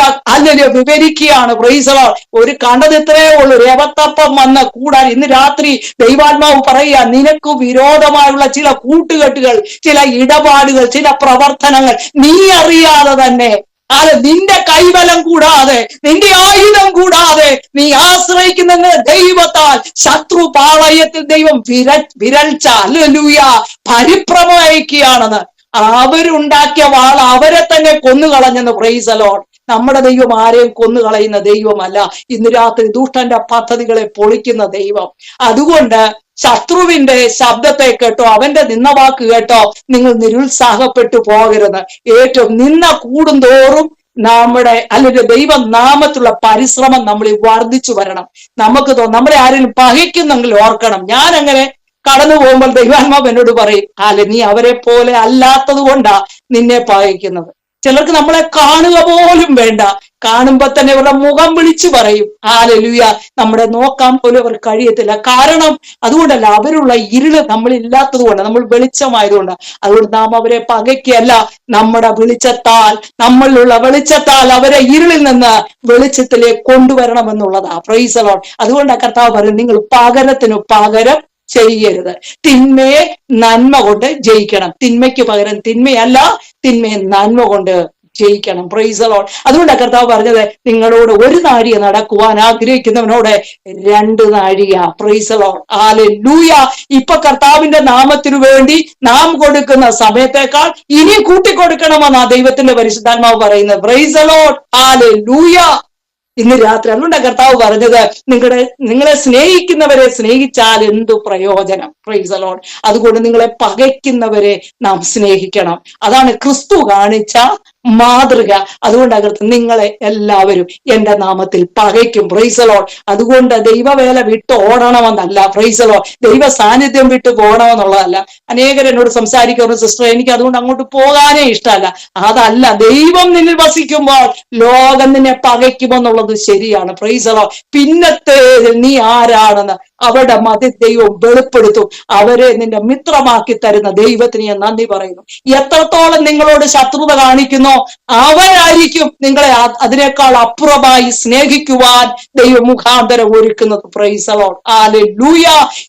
വിവരിക്കുകയാണ്. Praise the lord. ഒരു കണ്ടത് ഇത്രയേ ഉള്ളൂ, രവത്തപ്പം വന്ന് കൂടാൻ. ഇന്ന് രാത്രി ദൈവാത്മാവ് പറയുക, നിനക്ക് വിരോധമായുള്ള ചില കൂട്ടുകെട്ടുകൾ, ചില ഇടപാടുകൾ, ചില പ്രവർത്തനങ്ങൾ നീ അറിയാതെ തന്നെ, നിന്റെ കൈബലം കൂടാതെ, നിന്റെ ആയുധം കൂടാതെ നീ ആശ്രയിക്കുന്ന ദൈവത്താൽ ശത്രു പാളയത്തിൽ ദൈവം വിരൽച്ച ഹല്ലേലൂയ പരിഭ്രമം അയക്കുകയാണെന്ന്. അവരുണ്ടാക്കിയ വാൾ അവരെ തന്നെ കൊന്നുകളഞ്ഞെന്ന്. Price the lord. നമ്മുടെ ദൈവം ആരെയും കൊന്നുകളയുന്ന ദൈവമല്ല. ഇന്ന് രാത്രി ദുഷ്ടന്റെ പദ്ധതികളെ പൊളിക്കുന്ന ദൈവം. അതുകൊണ്ട് ശത്രുവിന്റെ ശബ്ദത്തെ കേട്ടോ, അവന്റെ നിന്നവാക്ക് കേട്ടോ നിങ്ങൾ നിരുത്സാഹപ്പെട്ടു പോകരുത്. ഏറ്റവും നിന്ന കൂടുന്തോറും നമ്മുടെ അല്ലെങ്കിൽ ദൈവനാമത്തുള്ള പരിശ്രമം നമ്മൾ വർദ്ധിച്ചു വരണം. നമുക്ക് നമ്മളെ ആരെങ്കിലും പകയ്ക്കുന്നെങ്കിൽ ഓർക്കണം, ഞാൻ അങ്ങനെ കടന്നു പോകുമ്പോൾ ദൈവാത്മാവ് എന്നോട് പറയും, നീ അവരെ പോലെ അല്ലാത്തത് കൊണ്ടാ നിന്നെ പകയ്ക്കുന്നത്. ചിലർക്ക് നമ്മളെ കാണുക പോലും വേണ്ട. കാണുമ്പോ തന്നെ അവരുടെ മുഖം വിളിച്ചു പറയും. ഹല്ലേലൂയ. നമ്മുടെ നോക്കാൻ പോലും അവർ കഴിയത്തില്ല. കാരണം അതുകൊണ്ടല്ല, അവരുള്ള ഇരുള് നമ്മളില്ലാത്തത് കൊണ്ട്, നമ്മൾ വെളിച്ചമായതുകൊണ്ട്. അതുകൊണ്ട് നാം അവരെ പകയ്ക്കല്ല, നമ്മുടെ വെളിച്ചത്താൽ, നമ്മളിലുള്ള വെളിച്ചത്താൽ അവരെ ഇരുളിൽ നിന്ന് വെളിച്ചത്തിലേക്ക് കൊണ്ടുവരണമെന്നുള്ളതാ. Price the lord. അതുകൊണ്ടാണ് കർത്താവ് പറയുന്നത്, നിങ്ങൾ പകരത്തിനു പകരം ചെയ്യരുത്, തിന്മയെ നന്മ കൊണ്ട് ജയിക്കണം. തിന്മയ്ക്ക് പകരം തിന്മയല്ല, തിന്മയെ നന്മ കൊണ്ട് ജയിക്കണം. Price the lord. അതുകൊണ്ടാണ് കർത്താവ് പറഞ്ഞത്, നിങ്ങളോട് ഒരു നാഴിക നടക്കുവാൻ ആഗ്രഹിക്കുന്നവനോട് 2 നാഴിക. Price the lord. ഹല്ലേലൂയ. ഇപ്പൊ കർത്താവിന്റെ നാമത്തിനു വേണ്ടി നാം കൊടുക്കുന്ന സമയത്തേക്കാൾ ഇനി കൂട്ടിക്കൊടുക്കണമെന്നാ ദൈവത്തിന്റെ പരിശുദ്ധാത്മാവ് പറയുന്നത്. Praise the lord. ഹല്ലേലൂയ. ഇന്ന് രാത്രി അതുകൊണ്ടാണ് കർത്താവ് പറഞ്ഞത്, നിങ്ങളെ സ്നേഹിക്കുന്നവരെ സ്നേഹിച്ചാൽ എന്തു പ്രയോജനം. Price the lord. അതുകൊണ്ട് നിങ്ങളെ പകയ്ക്കുന്നവരെ നാം സ്നേഹിക്കണം. അതാണ് ക്രിസ്തു കാണിച്ച മാതൃക. അതുകൊണ്ട് നിങ്ങളെ എല്ലാവരും എന്റെ നാമത്തിൽ പകയ്ക്കും. Price the lord. അതുകൊണ്ട് ദൈവവേല വിട്ട് ഓടണമെന്നല്ല. Price the Lord. ദൈവ സാന്നിധ്യം വിട്ട് പോകണമെന്നുള്ളതല്ല. അനേകർ എന്നോട് സംസാരിക്കുന്ന, സിസ്റ്റർ എനിക്ക് അതുകൊണ്ട് അങ്ങോട്ട് പോകാനേ ഇഷ്ടമല്ല. അതല്ല, ദൈവം നിന്നിൽ വസിക്കുമ്പോൾ ലോകം നിന്നെ പകയ്ക്കുമെന്നുള്ളത് ശരിയാണ്. Price the Lord. പിന്നത്തേതിൽ നീ ആരാണെന്ന് അവരുടെ മതി ദൈവം വെളിപ്പെടുത്തും. അവരെ നിന്റെ മിത്രമാക്കി തരുന്ന ദൈവത്തിന് ഞാൻ നന്ദി പറയുന്നു. എത്രത്തോളം നിങ്ങളോട് ശത്രുത കാണിക്കുന്നോ അവരായിരിക്കും നിങ്ങളെ അതിനേക്കാൾ അപ്പുറമായി സ്നേഹിക്കുവാൻ ദൈവം മുഖാന്തരം ഒരുക്കുന്നത്. Price the lord. ഹല്ലേലൂയ.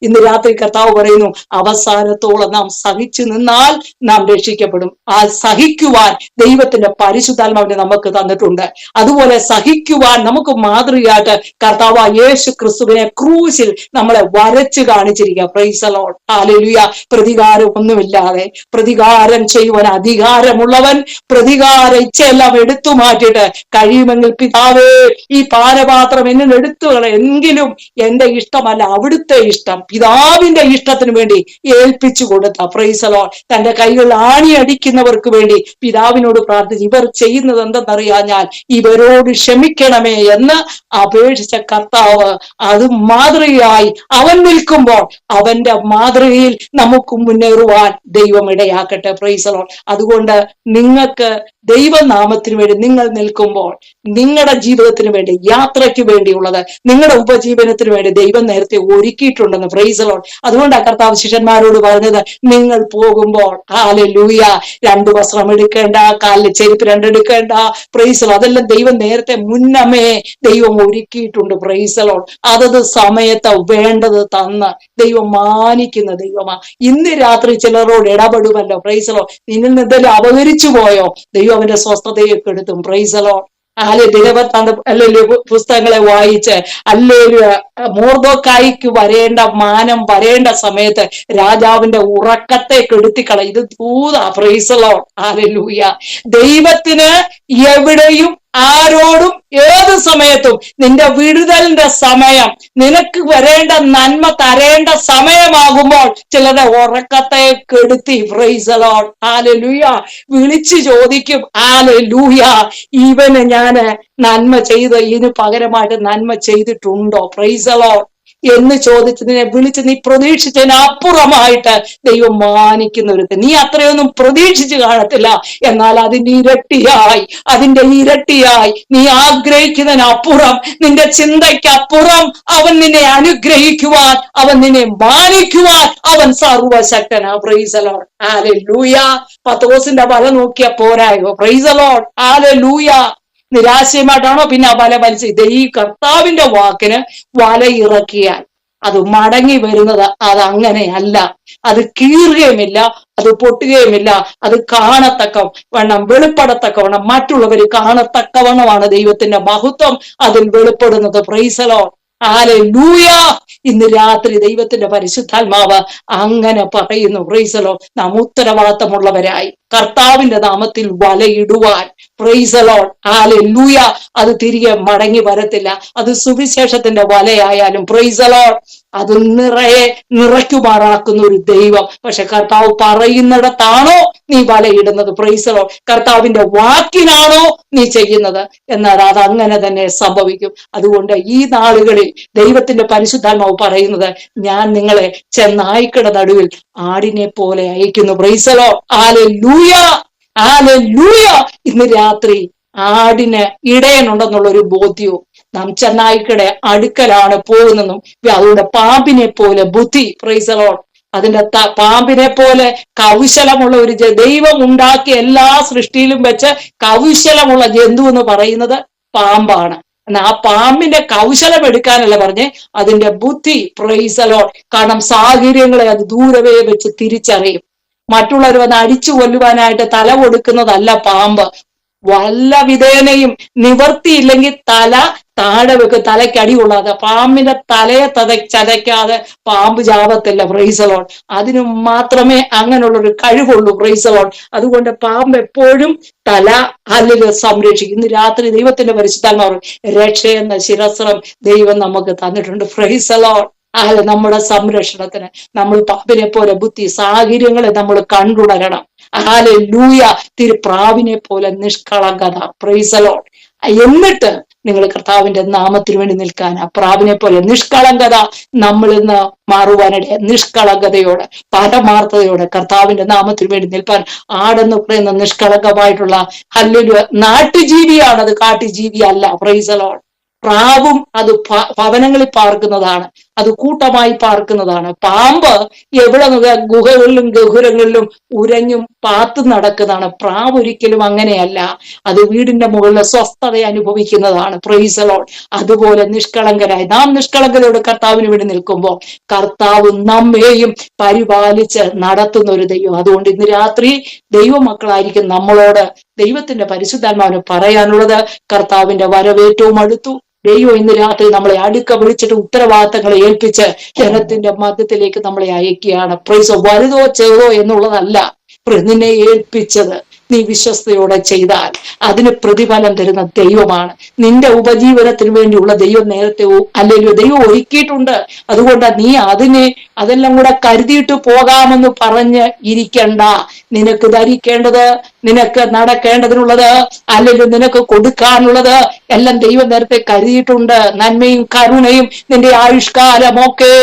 ഇന്ന് രാത്രി കർത്താവ് പറയുന്നു, അവസാനത്തോളം നാം സഹിച്ചു നിന്നാൽ നാം രക്ഷിക്കപ്പെടും. ആ സഹിക്കുവാൻ ദൈവത്തിന്റെ പരിശുദ്ധാത്മാവിനെ നമുക്ക് തന്നിട്ടുണ്ട്. അതുപോലെ സഹിക്കുവാൻ നമുക്ക് മാതൃകയായിട്ട് കർത്താവ് യേശു ക്രിസ്തുവിനെ ക്രൂശിൽ നമ്മളെ വരച്ചു കാണിച്ചിരിക്കുക. Praise the lord. ഹല്ലേലൂയ. പ്രതികാരം ഒന്നുമില്ലാതെ, പ്രതികാരം ചെയ്യുവാൻ അധികാരമുള്ളവൻ പ്രതികാര ഇച്ഛയെല്ലാം എടുത്തു മാറ്റിയിട്ട്, കഴിയുമെങ്കിൽ പിതാവേ ഈ പാനപാത്രം എന്നിൽ എടുത്തു എങ്കിലും എന്റെ ഇഷ്ടമല്ല അവിടുത്തെ ഇഷ്ടം, പിതാവിന്റെ ഇഷ്ടത്തിന് വേണ്ടി ഏൽപ്പിച്ചു കൊടുത്ത. Price the Lord. തന്റെ കൈകൾ ആണിയടിക്കുന്നവർക്ക് വേണ്ടി പിതാവിനോട് പ്രാർത്ഥിച്ചു, ഇവർ ചെയ്യുന്നത് എന്തെന്നറിയാഞ്ഞാൽ ഇവരോട് ക്ഷമിക്കണമേ എന്ന് അപേക്ഷിച്ച കർത്താവ് അത് മാതൃകയായി അവൻ നിൽക്കുമ്പോൾ അവന്റെ മാതൃകയിൽ നമുക്ക് മുന്നേറുവാൻ ദൈവം ഇടയാക്കട്ടെ. Price the lord. അതുകൊണ്ട് നിങ്ങൾക്ക് ദൈവനാമത്തിന് വേണ്ടി നിങ്ങൾ നിൽക്കുമ്പോൾ, നിങ്ങളുടെ ജീവിതത്തിന് വേണ്ടി, യാത്രയ്ക്ക് വേണ്ടിയുള്ളത്, നിങ്ങളുടെ ഉപജീവനത്തിന് വേണ്ടി ദൈവം നേരത്തെ ഒരുക്കിയിട്ടുണ്ടെന്ന്. Price the lord. അതുകൊണ്ടാണ് കർത്താവ് ശിഷ്യന്മാരോട് പറഞ്ഞത്, നിങ്ങൾ പോകുമ്പോൾ ഹല്ലേലൂയ 2 വസ്ത്രം എടുക്കേണ്ട, കാലിൽ ചെരുപ്പ് 2 എടുക്കേണ്ട. Price the Lord. അതെല്ലാം ദൈവം നേരത്തെ മുന്നമേ ദൈവം ഒരുക്കിയിട്ടുണ്ട്. Price the Lord. അതത് സമയത്ത് വേണ്ടത് തന്ന് ദൈവം മാനിക്കുന്ന ദൈവമാ. ഇന്ന് രാത്രി ചിലരോട് ഇടപെടുമല്ലോ. Price the Lord. നിന്നിൽ നിന്ന് അപകരിച്ചു പോയോ, ദൈവം അവന്റെ സ്വസ്ഥതയെ കെടുത്തും. Praise the lord. ദിനവൃത്താന്ത പുസ്തകങ്ങളെ വായിച്ച് മോർദെഖായിക്ക് വരേണ്ട മാനം വരേണ്ട സമയത്ത് രാജാവിന്റെ ഉറക്കത്തെ കെടുത്തിക്കളയും. ഇത് ദൂതാ. Praise the lord. ഹല്ലേലൂയ. ദൈവത്തിന് എവിടെയും ആരോടും ഏത് സമയത്തും നിന്റെ വിടുതലിന്റെ സമയം, നിനക്ക് വരേണ്ട നന്മ തരേണ്ട സമയമാകുമ്പോൾ ചിലരുടെ ഉറക്കത്തെ കെടുത്തി. Praise the lord. ഹല്ലേലൂയ. വിളിച്ചു ചോദിക്കും, ഹല്ലേലൂയ, ഇവന് ഞാന് നന്മ ചെയ്ത് ഇതിന് പകരമായിട്ട് നന്മ ചെയ്തിട്ടുണ്ടോ? പ്രൈസ് ദി ലോർഡ് എന്ന് ചോദിച്ചതിനെ വിളിച്ച് നീ പ്രതീക്ഷിച്ചതിന് അപ്പുറമായിട്ട് ദൈവം മാനിക്കുന്ന ഒരു, നീ അത്രയൊന്നും പ്രതീക്ഷിച്ചു കാണത്തില്ല, എന്നാൽ അതിന്റെ ഇരട്ടിയായി നീ ആഗ്രഹിക്കുന്നതിനപ്പുറം, നിന്റെ ചിന്തയ്ക്കപ്പുറം അവൻ നിന്നെ അനുഗ്രഹിക്കുവാൻ, അവൻ നിന്നെ മാനിക്കുവാൻ അവൻ സർവശക്തനാ. Praise the lord. ഹല്ലേലൂയ. പത്രോസിന്റെ വല നോക്കിയ പോരായോ? Praise the lord. ഹല്ലേലൂയ. നിരാശയുമായിട്ടാണോ പിന്നെ ആ വല വലിച്ചത്? ഈ കർത്താവിന്റെ വാക്കിന് വല ഇറക്കിയാൽ അത് മടങ്ങി വരുന്നത് അത് അങ്ങനെയല്ല. അത് കീറുകയുമില്ല, അത് പൊട്ടുകയുമില്ല. അത് കാണത്തക്കവണ്ണം, വെളിപ്പെടത്തക്കവണ്ണം, മറ്റുള്ളവർ കാണത്തക്കവണ്ണമാണ് ദൈവത്തിന്റെ മഹത്വം അതിൽ വെളിപ്പെടുന്നത്. Praise the lord. ഹല്ലേലൂയ. ഇന്ന് രാത്രി ദൈവത്തിന്റെ പരിശുദ്ധാത്മാവ് അങ്ങനെ പറയുന്നു. Praise the lord. നാം ഉത്തരവാദിത്തമുള്ളവരായി കർത്താവിന്റെ നാമത്തിൽ വലയിടുവാൻ. Praise the lord. ഹല്ലേലൂയ. അത് തിരികെ മടങ്ങി വരത്തില്ല. അത് സുവിശേഷത്തിന്റെ വലയായാലും പ്രൈസ് ദി ലോർഡ്, അത് നിറയ്ക്കുമാറാക്കുന്ന ഒരു ദൈവം. പക്ഷെ കർത്താവ് പറയുന്നിടത്താണോ നീ വലയിടുന്നത്? Price the Lord. കർത്താവിന്റെ വാക്കിനാണോ നീ ചെയ്യുന്നത്? എന്നാൽ അത് അങ്ങനെ തന്നെ സംഭവിക്കും. അതുകൊണ്ട് ഈ നാളുകളിൽ ദൈവത്തിന്റെ പരിശുദ്ധാത്മാവ് പറയുന്നത്, ഞാൻ നിങ്ങളെ ചെന്നായ്ക്കളുടെ നടുവിൽ ആടിനെ പോലെ അയക്കുന്നു. Price the lord. ഹല്ലേലൂയ. ഹല്ലേലൂയ. ഇന്ന് രാത്രി ആടിന് ഇടയനുണ്ടെന്നുള്ള ഒരു ബോധ്യവും, നാം ചെന്നായ്ക്കളുടെ അടുക്കലാണ് പോകുന്നതും, അതുകൊണ്ട് പാമ്പിനെ പോലെ ബുദ്ധി, പ്രൈസ് ദി ലോർഡ്, അതിന്റെ പാമ്പിനെ പോലെ കൗശലമുള്ള ഒരു ദൈവം ഉണ്ടാക്കിയ എല്ലാ സൃഷ്ടിയിലും വെച്ച് കൗശലമുള്ള ജന്തു എന്ന് പറയുന്നത് പാമ്പാണ്. എന്നാ ആ പാമ്പിന്റെ കൗശലം എടുക്കാനല്ല പറഞ്ഞ്, അതിന്റെ ബുദ്ധി, പ്രൈസ് ദി ലോർഡ്. കാരണം സാഹചര്യങ്ങളെ അത് ദൂരവേ വെച്ച് തിരിച്ചറിയും. മറ്റുള്ളവർ വന്ന് അടിച്ചു കൊല്ലുവാനായിട്ട് തല കൊടുക്കുന്നതല്ല പാമ്പ്. വല്ല വിധേനയും നിവർത്തിയില്ലെങ്കിൽ തല താഴെ വെക്ക്, തലയ്ക്കടി കൊള്ളാതെ. പാമ്പിന്റെ തലയെ ചതയ്ക്കാതെ പാമ്പ് ചാവത്തില്ല, പ്രൈസ് ദി ലോർഡ്. അതിനു മാത്രമേ അങ്ങനെയുള്ളൊരു കഴിവുള്ളൂ, പ്രൈസ് ദി ലോർഡ്. അതുകൊണ്ട് പാമ്പ് എപ്പോഴും തല അല്ലെങ്കിൽ സംരക്ഷിക്കും. ഇന്ന് രാത്രി ദൈവത്തിന്റെ പരിശുദ്ധാത്മാവ് രക്ഷയെന്ന ശിരസ്ത്രം ദൈവം നമുക്ക് തന്നിട്ടുണ്ട്, പ്രൈസ് ദി ലോർഡ്. നമ്മുടെ സംരക്ഷണത്തിന് നമ്മൾ പാമ്പിനെ പോലെ ബുദ്ധി, സാഹചര്യങ്ങളെ നമ്മൾ കണ്ടുണരണം. ഹല്ലേലൂയ. തിരുപ്രാവിനെ പോലെ നിഷ്കളങ്കത, പ്രൈസ് ദി ലോർഡ്. എന്നിട്ട് നിങ്ങൾ കർത്താവിന്റെ നാമത്തിന് വേണ്ടി നിൽക്കാൻ ആ പ്രാവിനെ പോലെ നിഷ്കളങ്കത നമ്മൾ ഇന്ന് മാറുവാനിട, നിഷ്കളങ്കതയോടെ പരമാർത്ഥതയോടെ കർത്താവിന്റെ നാമത്തിന് വേണ്ടി നിൽപ്പാൻ. ആടെന്ന് പറയുന്ന നിഷ്കളങ്കമായിട്ടുള്ള ഹല്ലേലൂയ നാട്ടുജീവിയാണ്, അത് കാട്ടുജീവിയല്ല, പ്രൈസ് ദി ലോർഡ്. പ്രാവും അത് ഭവനങ്ങളിൽ പാർക്കുന്നതാണ്, അത് കൂട്ടമായി പാർക്കുന്നതാണ്. പാമ്പ് എവിടെ ഗുഹകളിലും ഗഹുരങ്ങളിലും ഉരഞ്ഞും പാത്തും നടക്കുന്നതാണ്. പ്രാവ് ഒരിക്കലും അങ്ങനെയല്ല, അത് വീടിന്റെ മുകളിൽ സ്വസ്ഥത അനുഭവിക്കുന്നതാണ്, പ്രൈസ് ദി ലോർഡ്. അതുപോലെ നിഷ്കളങ്കരായി നാം നിഷ്കളങ്കതയോടെ കർത്താവിന് വേണ്ടി നിൽക്കുമ്പോൾ കർത്താവ് നമ്മെയും പരിപാലിച്ച് നടത്തുന്ന ഒരു ദൈവം. അതുകൊണ്ട് ഇന്ന് രാത്രി ദൈവമക്കളായിരിക്കും നമ്മളോട് ദൈവത്തിന്റെ പരിശുദ്ധാത്മാവിന് പറയാനുള്ളത്, കർത്താവിന്റെ വരവേറ്റവും അടുത്തു. ദൈവം ഇന്ന് രാത്രി നമ്മളെ അടുക്ക വിളിച്ചിട്ട് ഉത്തരവാദിത്തങ്ങളെ ഏൽപ്പിച്ച് ജനത്തിന്റെ മധ്യത്തിലേക്ക് നമ്മളെ അയക്കുകയാണ്. പ്രൈസ്. വലുതോ ചെറുതോ എന്നുള്ളതല്ല, നിന്നെ ഏൽപ്പിച്ചത് നീ വിശ്വസ്തയോടെ ചെയ്താൽ അതിന് പ്രതിഫലം തരുന്ന ദൈവമാണ്. നിന്റെ ഉപജീവനത്തിന് വേണ്ടിയുള്ള ദൈവം നേരത്തെ അല്ലെങ്കിൽ ദൈവം ഒരുക്കിയിട്ടുണ്ട്. അതുകൊണ്ട് നീ അതെല്ലാം കൂടെ കരുതിയിട്ട് പോകാമെന്ന് പറഞ്ഞ് ഇരിക്കണ്ട. നിനക്ക് ധരിക്കേണ്ടത്, നിനക്ക് നടക്കേണ്ടതിനുള്ളത്, അല്ലെങ്കിൽ നിനക്ക് കൊടുക്കാനുള്ളത് എല്ലാം ദൈവം നേരത്തെ കരുതിയിട്ടുണ്ട്. നന്മയും കരുണയും നിന്റെ ആയുഷ്കാലമൊക്കെ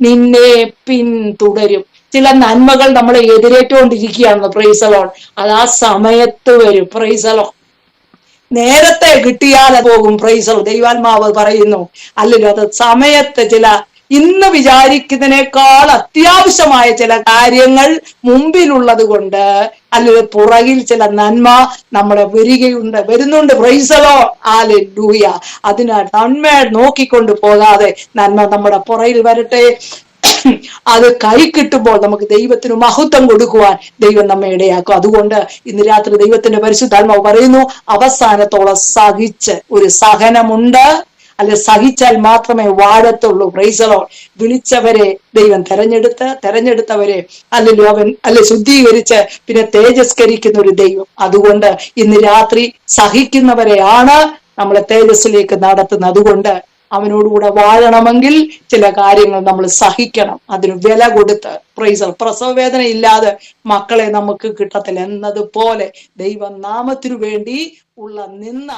നിന്നെ പിന്തുടരും. ചില നന്മകൾ നമ്മളെ എതിരേറ്റുകൊണ്ടിരിക്കുകയാണ്, പ്രൈസ് ദി ലോർഡ്. അത് ആ സമയത്ത് വരും, പ്രൈസ് ദി ലോർഡ്. നേരത്തെ കിട്ടിയാൽ പോകും, പ്രൈസ് ദി ലോർഡ്. ദൈവാത്മാവ് പറയുന്നു, അല്ലല്ലോ അത് സമയത്ത് ചില ഇന്ന് വിചാരിക്കുന്നതിനേക്കാൾ അത്യാവശ്യമായ ചില കാര്യങ്ങൾ മുമ്പിലുള്ളത് കൊണ്ട്, അല്ലെങ്കിൽ പുറകിൽ ചില നന്മ നമ്മളെ വരുന്നുണ്ട്, പ്രൈസ് ദി ലോർഡ്. ഹല്ലേലൂയ. അതിനാൽ നന്മ നോക്കിക്കൊണ്ട് പോകാതെ നന്മ നമ്മുടെ പുറകിൽ വരട്ടെ. അത് കൈ കിട്ടുമ്പോൾ നമുക്ക് ദൈവത്തിന് മഹത്വം കൊടുക്കുവാൻ ദൈവം നമ്മെ ഇടയാക്കും. അതുകൊണ്ട് ഇന്ന് രാത്രി ദൈവത്തിന്റെ പരിശുദ്ധാത്മാവ് പറയുന്നു, അവസാനത്തോളം സഹിച്ച്, ഒരു സഹനമുണ്ട്, അല്ലെ സഹിച്ചാൽ മാത്രമേ വാഴത്തുള്ളൂ, പ്രൈസ് ദി ലോർഡ്. വിളിച്ചവരെ ദൈവം തെരഞ്ഞെടുത്തവരെ ശുദ്ധീകരിച്ച് പിന്നെ തേജസ്കരിക്കുന്ന ഒരു ദൈവം. അതുകൊണ്ട് ഇന്ന് രാത്രി സഹിക്കുന്നവരെയാണ് നമ്മളെ തേജസ്സിലേക്ക് നടത്തുന്നത്. അതുകൊണ്ട് അവനോടുകൂടെ വാഴണമെങ്കിൽ ചില കാര്യങ്ങൾ നമ്മൾ സഹിക്കണം, അതിന് വില കൊടുത്ത്. പ്രൈസ്. പ്രസവ വേദന ഇല്ലാതെ മക്കളെ നമുക്ക് കിട്ടത്തില്ല എന്നതുപോലെ ദൈവനാമത്തിനു വേണ്ടി ഉള്ള നിന്ന